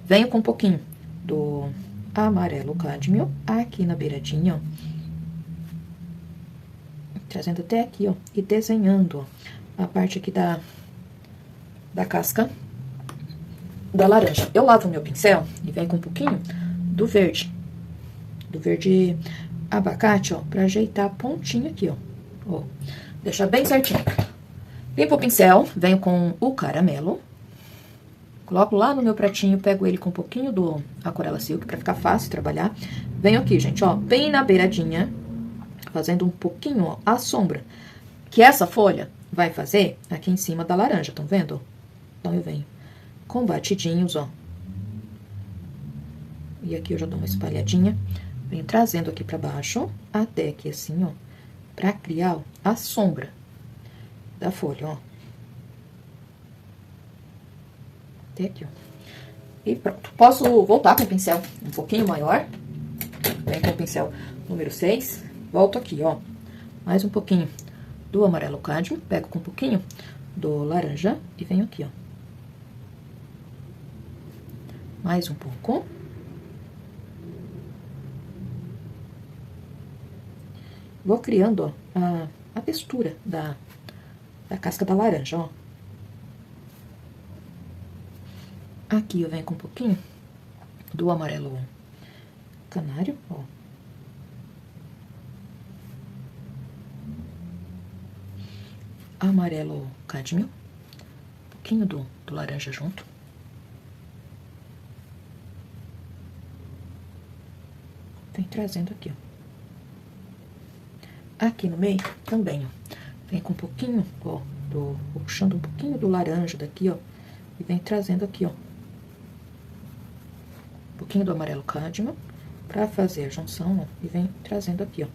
Venho com um pouquinho do amarelo cádmio aqui na beiradinha, ó. trazendo até aqui, ó, e desenhando, ó, a parte aqui da casca da laranja. Eu lavo o meu pincel e venho com um pouquinho do verde abacate, ó, pra ajeitar a pontinha aqui, ó, deixar bem certinho. Limpo o pincel, venho com o caramelo, coloco lá no meu pratinho, pego ele com um pouquinho do Aquarela Silk pra ficar fácil trabalhar. Venho aqui, gente, ó, bem na beiradinha, fazendo um pouquinho, ó, a sombra, que essa folha vai fazer aqui em cima da laranja, estão vendo? Então, eu venho com batidinhos, ó. E aqui eu já dou uma espalhadinha. Venho trazendo aqui pra baixo, até aqui assim, ó, pra criar, ó, a sombra da folha, ó. Até aqui, ó. E pronto. Posso voltar com o pincel um pouquinho maior. Vem com o pincel número 6. Volto aqui, ó. Mais um pouquinho do amarelo cádmio. Pego com um pouquinho do laranja e venho aqui, ó. Mais um pouco. Vou criando, ó, a textura da casca da laranja, ó. Aqui eu venho com um pouquinho do amarelo canário, ó. Amarelo cádmio. Um pouquinho do laranja junto. Vem trazendo aqui, ó. Aqui no meio também, ó. Vem com um pouquinho, ó, vou puxando um pouquinho do laranja daqui, ó. E vem trazendo aqui, ó. Um pouquinho do amarelo cádmio pra fazer a junção, ó. E vem trazendo aqui, ó.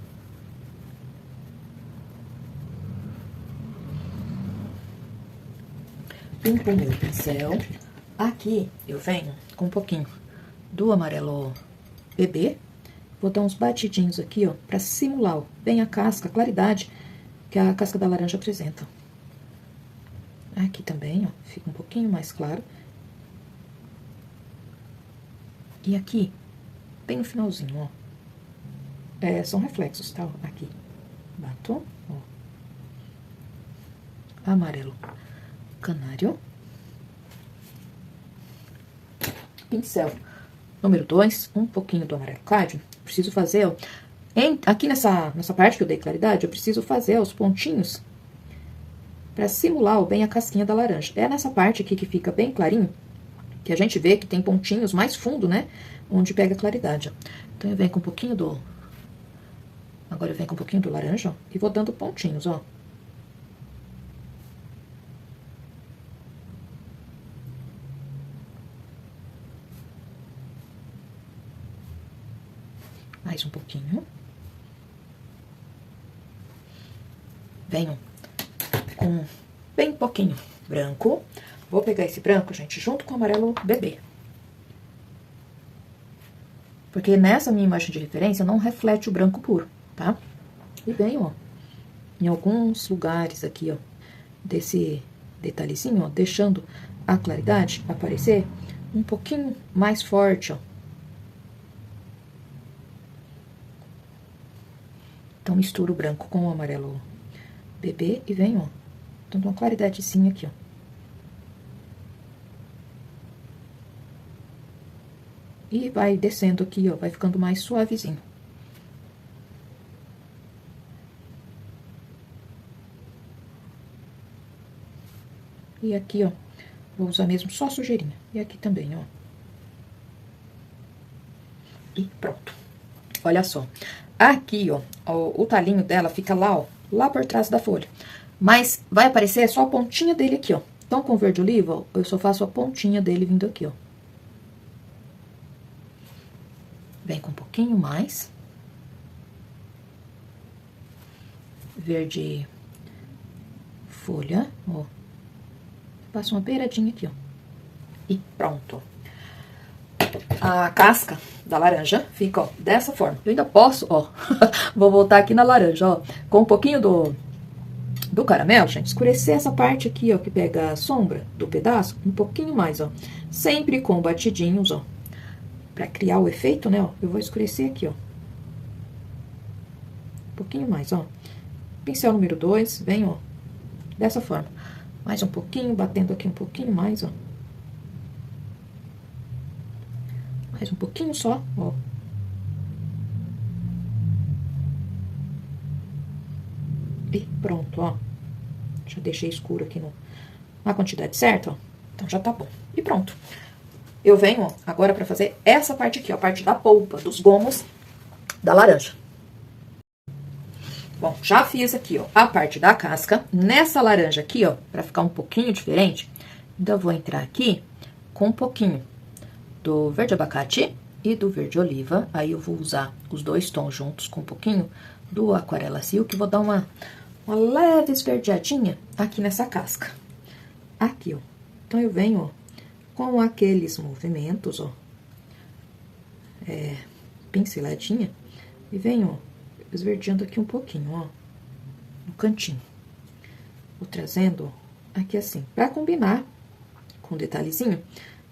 Limpo o meu pincel. Aqui eu venho com um pouquinho do amarelo bebê. Vou dar uns batidinhos aqui, ó, pra simular, ó, bem a casca, a claridade que a casca da laranja apresenta. Aqui também, ó, fica um pouquinho mais claro. E aqui, bem no finalzinho, ó, são reflexos, tá? Aqui, batom, ó, amarelo canário, pincel número 2, um pouquinho do amarelo cádmio. Preciso fazer, ó, aqui nessa parte que eu dei claridade, eu preciso fazer, ó, os pontinhos pra simular, ó, bem a casquinha da laranja. É nessa parte aqui que fica bem clarinho, que a gente vê que tem pontinhos mais fundo, né, onde pega a claridade, ó. Então, eu venho com um pouquinho do... Agora eu venho com um pouquinho do laranja, ó, e vou dando pontinhos, ó. Mais um pouquinho. Venho com bem pouquinho branco. Vou pegar esse branco, gente, junto com o amarelo bebê. Porque nessa minha imagem de referência não reflete o branco puro, tá? E venho, ó, em alguns lugares aqui, ó, desse detalhezinho, ó, deixando a claridade aparecer um pouquinho mais forte, ó. Então, misturo o branco com o amarelo bebê e venho, ó, dando uma claridadezinha aqui, ó. E vai descendo aqui, ó, vai ficando mais suavezinho. E aqui, ó, vou usar mesmo só sujeirinha. E aqui também, ó. E pronto. Olha só. Aqui, ó, o talinho dela fica lá, ó, lá por trás da folha. Mas vai aparecer só a pontinha dele aqui, ó. Então, com verde oliva, ó, eu só faço a pontinha dele vindo aqui, ó. Vem com um pouquinho mais. Verde folha, ó. Passo uma beiradinha aqui, ó. E pronto. A casca da laranja fica, ó, dessa forma. Eu ainda posso, ó, vou voltar aqui na laranja, ó, com um pouquinho do caramelo, gente, escurecer essa parte aqui, ó, que pega a sombra do pedaço, um pouquinho mais, ó. Sempre com batidinhos, ó, pra criar o efeito, né, ó, eu vou escurecer aqui, ó. Um pouquinho mais, ó. Pincel número 2, venho, ó, dessa forma. Mais um pouquinho, batendo aqui um pouquinho mais, ó. Mais um pouquinho só, ó. E pronto, ó. Já deixei escuro aqui na quantidade certa, ó. Então já tá bom. E pronto. Eu venho, ó, agora pra fazer essa parte aqui, ó. A parte da polpa, dos gomos da laranja. Bom, já fiz aqui, ó, a parte da casca. Nessa laranja aqui, ó, pra ficar um pouquinho diferente, então eu vou entrar aqui com um pouquinho do verde abacate e do verde oliva. Aí eu vou usar os dois tons juntos com um pouquinho do aquarela silk. Vou dar uma leve esverdeadinha aqui nessa casca. Aqui, ó. Então eu venho, ó, com aqueles movimentos, ó, pinceladinha, e venho, ó, esverdeando aqui um pouquinho, ó, no cantinho. Vou trazendo, ó, aqui assim, pra combinar com o detalhezinho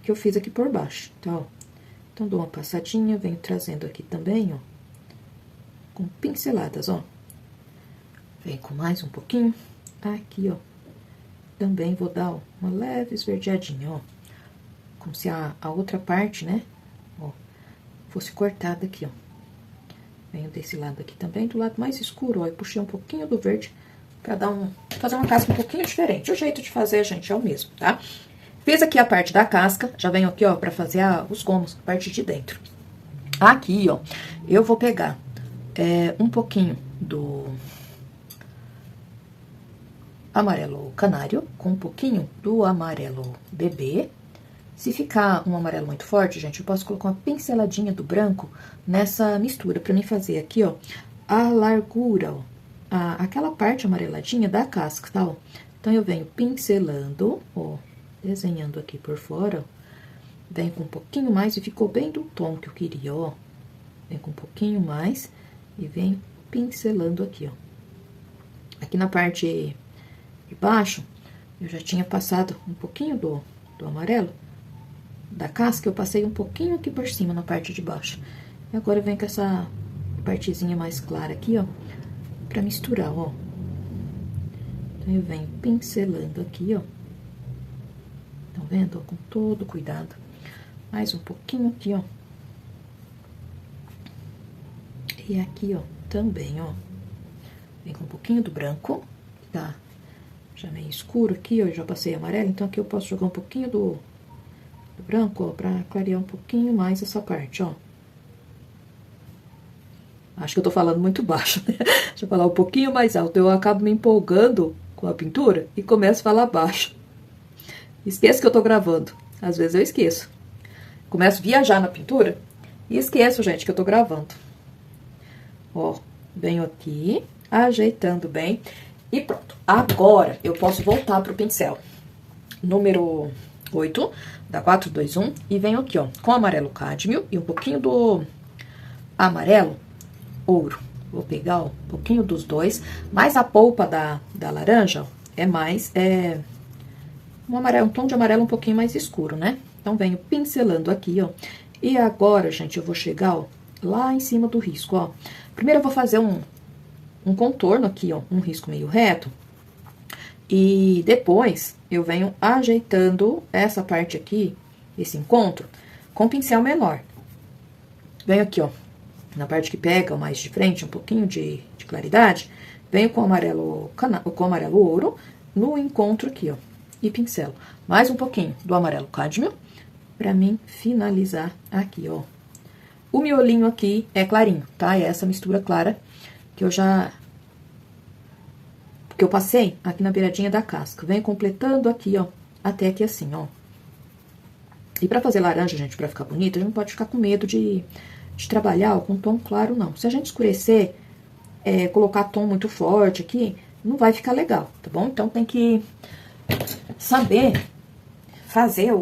que eu fiz aqui por baixo, tá, ó. Então, dou uma passadinha, venho trazendo aqui também, ó, com pinceladas, ó. Venho com mais um pouquinho, aqui, ó. Também vou dar, ó, uma leve esverdeadinha, ó. Como se a outra parte, né, ó, fosse cortada aqui, ó. Venho desse lado aqui também, do lado mais escuro, ó, eu puxei um pouquinho do verde pra dar fazer uma casca um pouquinho diferente. O jeito de fazer, gente, é o mesmo, tá? Fiz aqui a parte da casca, já venho aqui, ó, pra fazer os gomos, a parte de dentro. Aqui, ó, eu vou pegar um pouquinho do amarelo canário com um pouquinho do amarelo bebê. Se ficar um amarelo muito forte, gente, eu posso colocar uma pinceladinha do branco nessa mistura, pra mim fazer aqui, ó, a largura, ó, aquela parte amareladinha da casca, tá, ó. Então, eu venho pincelando, ó, desenhando aqui por fora, ó. Venho com um pouquinho mais e ficou bem do tom que eu queria, ó. Venho com um pouquinho mais e venho pincelando aqui, ó. Aqui na parte de baixo, eu já tinha passado um pouquinho do amarelo da casca, eu passei um pouquinho aqui por cima, na parte de baixo. E agora eu venho com essa partezinha mais clara aqui, ó, pra misturar, ó. Então, eu venho pincelando aqui, ó. Estão vendo? Ó, com todo cuidado. Mais um pouquinho aqui, ó. E aqui, ó, também, ó. Vem com um pouquinho do branco, tá? Já meio escuro aqui, ó, eu já passei amarelo, então aqui eu posso jogar um pouquinho do branco, ó, pra clarear um pouquinho mais essa parte, ó. Acho que eu tô falando muito baixo, né? Deixa eu falar um pouquinho mais alto. Eu acabo me empolgando com a pintura e começo a falar baixo. Esqueço que eu tô gravando. Às vezes eu esqueço. Começo a viajar na pintura e esqueço, gente, que eu tô gravando. Ó, venho aqui, ajeitando bem e pronto. Agora, eu posso voltar pro pincel número 8, da 421, e venho aqui, ó, com amarelo cádmio e um pouquinho do amarelo ouro. Vou pegar, ó, um pouquinho dos dois, mas a polpa da laranja, ó, é mais, um tom de amarelo um pouquinho mais escuro, né? Então, venho pincelando aqui, ó. E agora, gente, eu vou chegar, ó, lá em cima do risco, ó. Primeiro eu vou fazer um contorno aqui, ó, um risco meio reto. E depois eu venho ajeitando essa parte aqui, esse encontro, com pincel menor. Venho aqui, ó, na parte que pega mais de frente, um pouquinho de claridade. Venho com amarelo ouro no encontro aqui, ó, e pincelo. Mais um pouquinho do amarelo cádmio, pra mim finalizar aqui, ó. O miolinho aqui é clarinho, tá? É essa mistura clara que eu passei aqui na beiradinha da casca. Venho completando aqui, ó, até aqui assim, ó. E pra fazer laranja, gente, pra ficar bonita, a gente não pode ficar com medo de trabalhar, ó, com tom claro, não. Se a gente escurecer, colocar tom muito forte aqui, não vai ficar legal, tá bom? Então, tem que saber fazer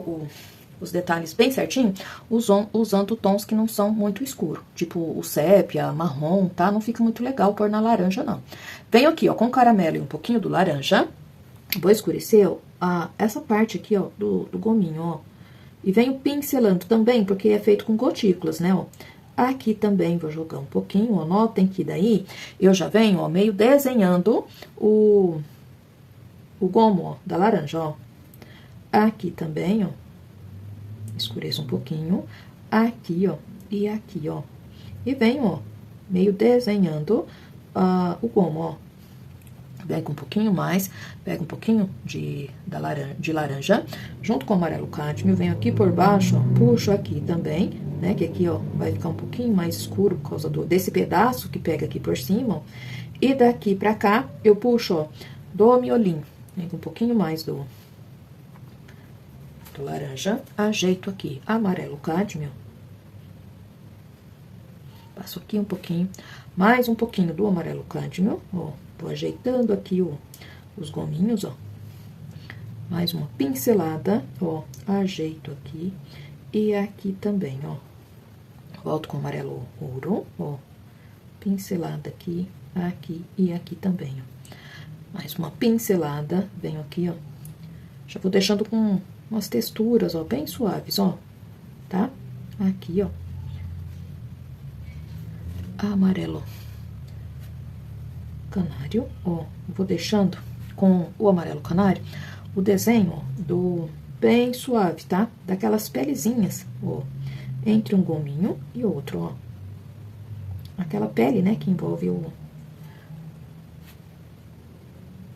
os detalhes bem certinho, usando tons que não são muito escuros, tipo o sépia, marrom, tá? Não fica muito legal pôr na laranja, não. Venho aqui, ó, com caramelo e um pouquinho do laranja, vou escurecer, ó, essa parte aqui, ó, do gominho, ó, e venho pincelando também, porque é feito com gotículas, né, ó, Aqui também vou jogar um pouquinho, ó, notem que daí eu já venho, ó, meio desenhando o gomo, ó, da laranja, ó. Aqui também, ó, escureço um pouquinho, aqui, ó, e aqui, ó. E venho, ó, meio desenhando o gomo, ó. Pega um pouquinho mais, pega um pouquinho de laranja, junto com o amarelo cádmio, venho aqui por baixo, ó, puxo aqui também, né, que aqui, ó, vai ficar um pouquinho mais escuro por causa desse pedaço que pega aqui por cima, ó. E daqui pra cá, eu puxo, ó, do miolinho, vem com um pouquinho mais do laranja, ajeito aqui amarelo cádmio, passo aqui um pouquinho, mais um pouquinho do amarelo cádmio, ó, tô ajeitando aqui os gominhos, ó, mais uma pincelada, ó, ajeito aqui e aqui também, ó, volto com o amarelo ouro, ó, pincelada aqui, aqui e aqui também, ó, mais uma pincelada, venho aqui, ó, já vou deixando com umas texturas, ó, bem suaves, ó, tá? Aqui, ó, amarelo canário, ó, vou deixando com o amarelo canário o desenho, ó, do bem suave, tá? Daquelas pelezinhas, ó, entre um gominho e outro, ó. Aquela pele, né, que envolve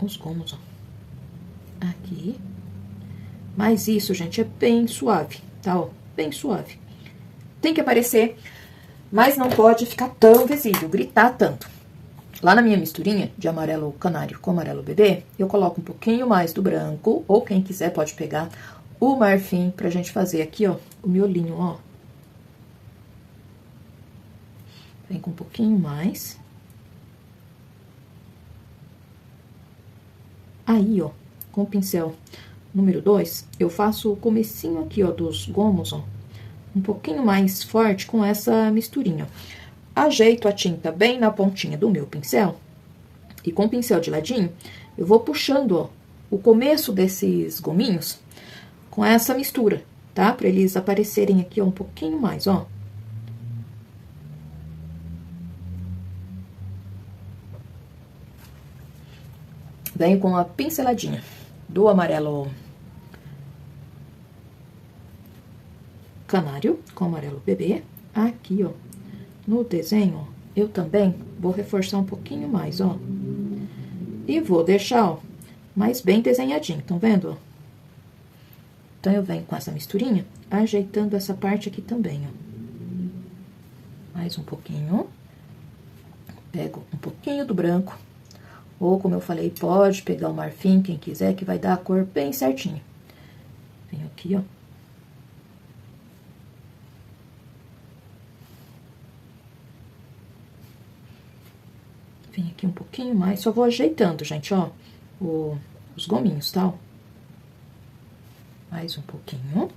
os gomos, ó. Aqui. Mas isso, gente, é bem suave, tá, ó? Bem suave. Tem que aparecer, mas não pode ficar tão visível, gritar tanto. Lá na minha misturinha de amarelo canário com amarelo bebê, eu coloco um pouquinho mais do branco, ou quem quiser pode pegar o marfim pra gente fazer aqui, ó, o miolinho, ó. Vem com um pouquinho mais. Aí, ó, com o pincel número 2, eu faço o comecinho aqui, ó, dos gomos, ó, um pouquinho mais forte com essa misturinha. Ajeito a tinta bem na pontinha do meu pincel e com o pincel de ladinho, eu vou puxando, ó, o começo desses gominhos com essa mistura, tá? Pra eles aparecerem aqui, ó, um pouquinho mais, ó. Venho com a pinceladinha do amarelo canário com amarelo bebê, aqui, ó, no desenho, ó, eu também vou reforçar um pouquinho mais, ó. E vou deixar, ó, mais bem desenhadinho, estão vendo, ó? Então, eu venho com essa misturinha, ajeitando essa parte aqui também, ó. Mais um pouquinho. Pego um pouquinho do branco. Ou, como eu falei, pode pegar o marfim, quem quiser, que vai dar a cor bem certinho. Venho aqui, ó. Vem aqui um pouquinho mais, só vou ajeitando, gente, ó, os gominhos, tá? Mais um pouquinho.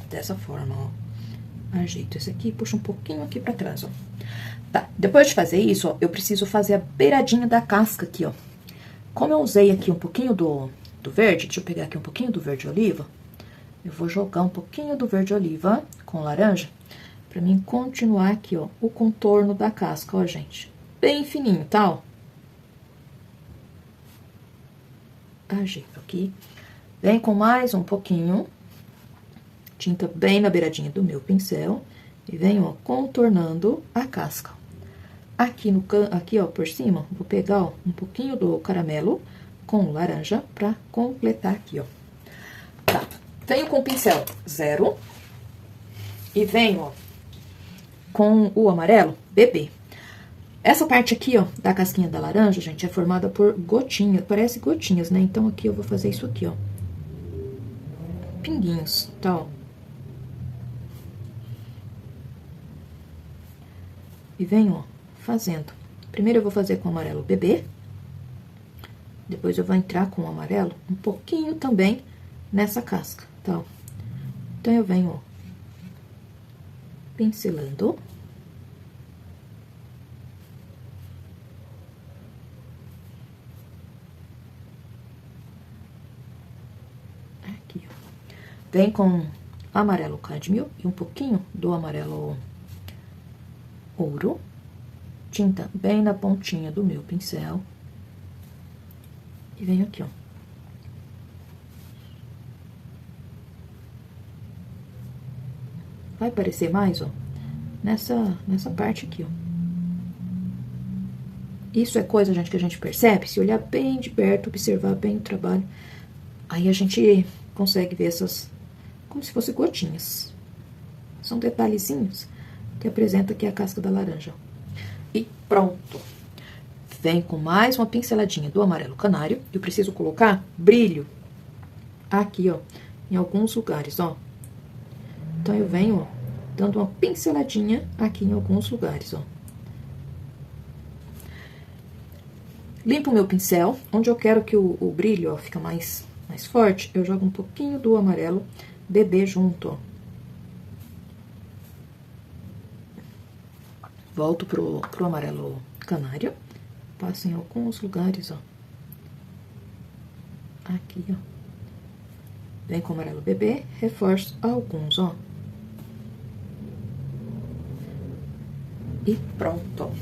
Dessa forma, ó. Ajeito esse aqui, puxo um pouquinho aqui pra trás, ó. Tá, depois de fazer isso, ó, eu preciso fazer a beiradinha da casca aqui, ó. Como eu usei aqui um pouquinho do verde, deixa eu pegar aqui um pouquinho do verde oliva, eu vou jogar um pouquinho do verde oliva com laranja, pra mim continuar aqui, ó, o contorno da casca, ó, gente. Bem fininho, tá, ó? Ajeito aqui. Vem com mais um pouquinho, tinta bem na beiradinha do meu pincel, e venho, ó, contornando a casca. Aqui no aqui, ó, por cima, vou pegar, ó, um pouquinho do caramelo com laranja pra completar aqui, ó. Tá, venho com o pincel 0 e venho, ó, com o amarelo bebê. Essa parte aqui, ó, da casquinha da laranja, gente, é formada por gotinhas, parece gotinhas, né? Então, aqui eu vou fazer isso aqui, ó. Pinguinhos, tá, ó. E venho, ó, fazendo. Primeiro eu vou fazer com o amarelo bebê. Depois eu vou entrar com o amarelo um pouquinho também nessa casca, tá? Então, eu venho, ó, pincelando. Aqui, ó. Vem com amarelo cádmio e um pouquinho do amarelo ouro. Tinta bem na pontinha do meu pincel. E venho aqui, ó. Vai aparecer mais, ó, nessa parte aqui, ó. Isso é coisa, gente, que a gente percebe, se olhar bem de perto, observar bem o trabalho, aí a gente consegue ver essas, como se fossem gotinhas. São detalhezinhos que apresenta aqui a casca da laranja, ó. E pronto. Vem com mais uma pinceladinha do amarelo canário. Eu preciso colocar brilho aqui, ó, em alguns lugares, ó. Então, eu venho, ó, dando uma pinceladinha aqui em alguns lugares, ó. Limpo o meu pincel. Onde eu quero que o brilho, ó, fica mais forte, eu jogo um pouquinho do amarelo bebê junto, ó. Volto pro amarelo canário. Passo em alguns lugares, ó. Aqui, ó. Vem com o amarelo bebê, reforço alguns, ó. E pronto.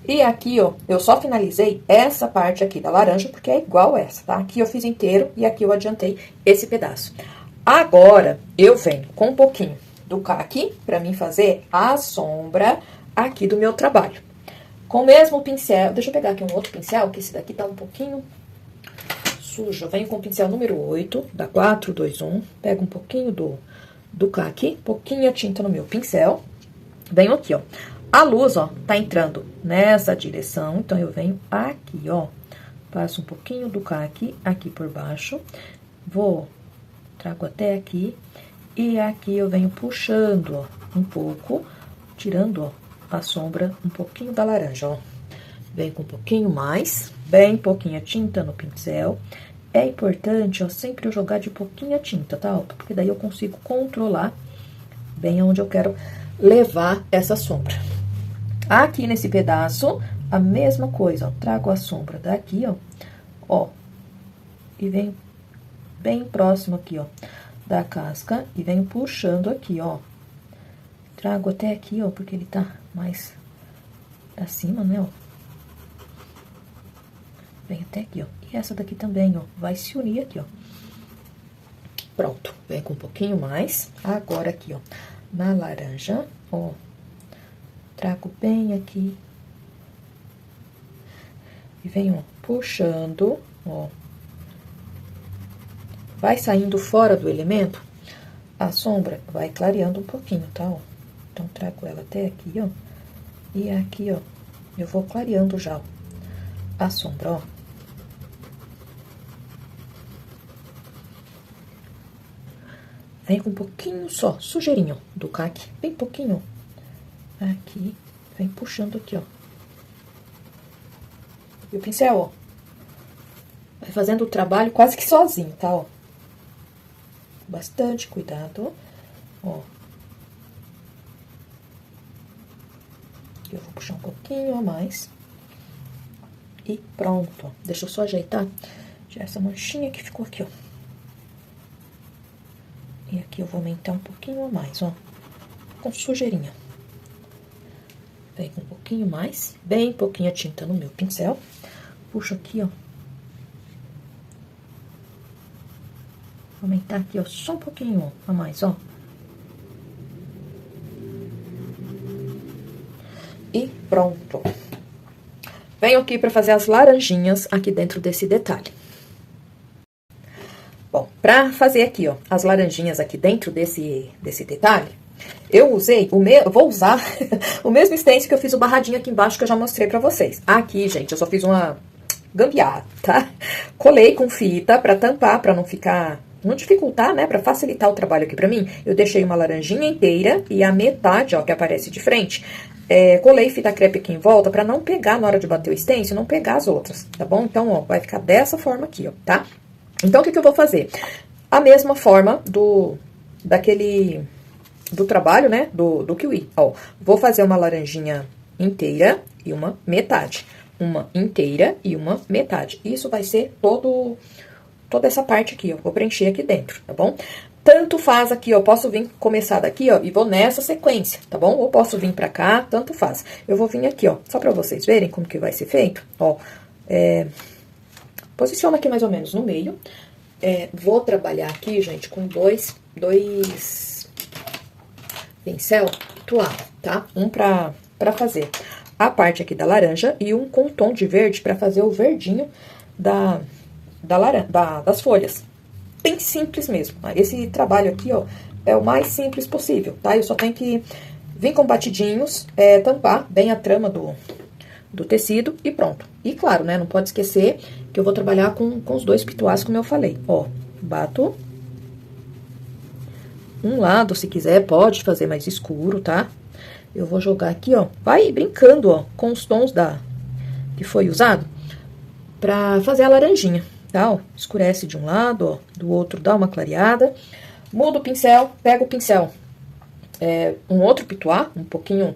E aqui, ó, eu só finalizei essa parte aqui da laranja, porque é igual essa, tá? Aqui eu fiz inteiro e aqui eu adiantei esse pedaço. Agora, eu venho com um pouquinho do caqui pra mim fazer a sombra aqui do meu trabalho. Com o mesmo pincel, deixa eu pegar aqui um outro pincel, que esse daqui tá um pouquinho sujo. Eu venho com o pincel número 8, da 421, pego um pouquinho do caqui, pouquinha tinta no meu pincel. Venho aqui, ó. A luz, ó, tá entrando nessa direção, então eu venho aqui, ó. Passo um pouquinho do caqui aqui por baixo. Trago até aqui. E aqui eu venho puxando, ó, um pouco, tirando, ó, a sombra um pouquinho da laranja, ó. Venho com um pouquinho mais, bem pouquinha tinta no pincel. É importante, ó, sempre eu jogar de pouquinha tinta, tá? Porque daí eu consigo controlar bem onde eu quero levar essa sombra. Aqui nesse pedaço, a mesma coisa, ó. Trago a sombra daqui, ó, e venho bem próximo aqui, ó, da casca, e venho puxando aqui, ó. Trago até aqui, ó, porque ele tá mais pra cima, né, ó. Vem até aqui, ó. E essa daqui também, ó, vai se unir aqui, ó. Pronto. Vem com um pouquinho mais. Agora aqui, ó, na laranja, ó. Trago bem aqui. E venho, ó, puxando, ó. Vai saindo fora do elemento, a sombra vai clareando um pouquinho, tá, ó. Então, trago ela até aqui, ó. E aqui, ó, eu vou clareando já, ó, a sombra, ó. Vem com um pouquinho só, sujeirinho do caqui, bem pouquinho. Aqui, vem puxando aqui, ó. E o pincel, ó, vai fazendo o trabalho quase que sozinho, tá, ó. Bastante cuidado, ó. Eu vou puxar um pouquinho a mais. E pronto, ó. Deixa eu só ajeitar já essa manchinha que ficou aqui, ó. E aqui eu vou aumentar um pouquinho a mais, ó. Com sujeirinha. Vem com um pouquinho mais, bem pouquinha tinta no meu pincel. Puxo aqui, ó. Aumentar aqui, ó, só um pouquinho a mais, ó. E pronto. Venho aqui pra fazer as laranjinhas aqui dentro desse detalhe. Bom, pra fazer aqui, ó, as laranjinhas aqui dentro desse detalhe, eu vou usar o mesmo stencil que eu fiz o barradinho aqui embaixo que eu já mostrei pra vocês. Aqui, gente, eu só fiz uma gambiarra, tá? Colei com fita pra tampar, pra não dificultar, né, pra facilitar o trabalho aqui pra mim. Eu deixei uma laranjinha inteira e a metade, ó, que aparece de frente, colei fita crepe aqui em volta pra não pegar na hora de bater o stencil, não pegar as outras, tá bom? Então, ó, vai ficar dessa forma aqui, ó, tá? Então, o que eu vou fazer? A mesma forma do trabalho, né, do kiwi, ó. Vou fazer uma laranjinha inteira e uma metade. Uma inteira e uma metade. Isso vai ser todo toda essa parte aqui, ó. Vou preencher aqui dentro, tá bom? Tanto faz aqui, ó. Posso vir começar daqui, ó, e vou nessa sequência, tá bom? Ou posso vir pra cá, tanto faz. Eu vou vir aqui, ó, só pra vocês verem como que vai ser feito, ó. Posiciona aqui mais ou menos no meio. Vou trabalhar aqui, gente, com dois pincel toalha, tá? Um pra fazer a parte aqui da laranja e um com tom de verde pra fazer o verdinho das folhas. Bem simples mesmo. Esse trabalho aqui, ó, é o mais simples possível, tá? Eu só tenho que vir com batidinhos, tampar bem a trama do tecido e pronto. E claro, né, não pode esquecer que eu vou trabalhar com os dois pituás, como eu falei. Ó, bato um lado, se quiser, pode fazer mais escuro, tá? Eu vou jogar aqui, ó, vai brincando, ó, com os tons que foi usado pra fazer a laranjinha, tá? Ó, escurece de um lado, ó, do outro dá uma clareada. Muda o pincel, pega o pincel, um outro pituá, um pouquinho...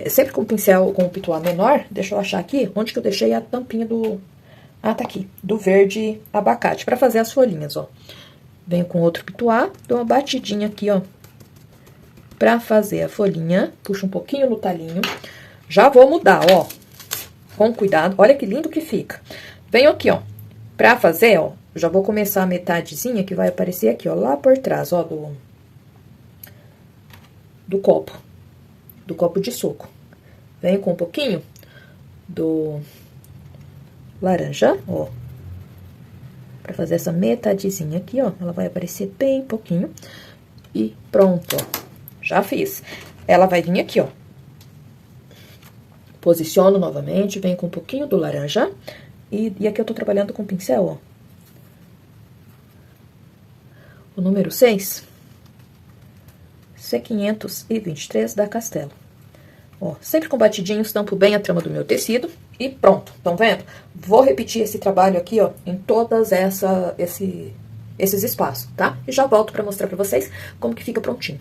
sempre com o pituá menor, deixa eu achar aqui, onde que eu deixei a tampinha tá aqui, do verde abacate, pra fazer as folhinhas, ó. Venho com outro pituá, dou uma batidinha aqui, ó, pra fazer a folhinha, puxo um pouquinho no talinho, já vou mudar, ó, com cuidado, olha que lindo que fica. Venho aqui, ó, pra fazer, ó, já vou começar a metadezinha que vai aparecer aqui, ó, lá por trás, ó, do copo de suco. Venho com um pouquinho do laranja, ó, pra fazer essa metadezinha aqui, ó, ela vai aparecer bem pouquinho e pronto, ó, já fiz. Ela vai vir aqui, ó, posiciono novamente, venho com um pouquinho do laranja e aqui eu tô trabalhando com o pincel, ó, o número 6, C523 da Castelo. Ó, sempre com batidinhos, tampo bem a trama do meu tecido e pronto, estão vendo? Vou repetir esse trabalho aqui, ó, em todas esses espaços, tá? E já volto pra mostrar pra vocês como que fica prontinho.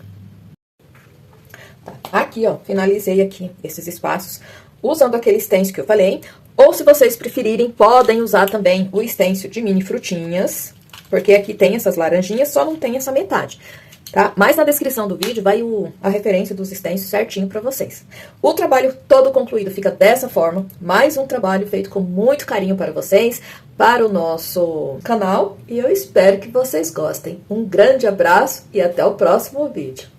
Tá, aqui, ó, finalizei aqui esses espaços usando aquele stencil que eu falei, ou se vocês preferirem, podem usar também o stencil de mini frutinhas, porque aqui tem essas laranjinhas, só não tem essa metade. Tá? Mas na descrição do vídeo vai a referência dos stencils certinho pra vocês. O trabalho todo concluído fica dessa forma. Mais um trabalho feito com muito carinho para vocês, para o nosso canal. E eu espero que vocês gostem. Um grande abraço e até o próximo vídeo.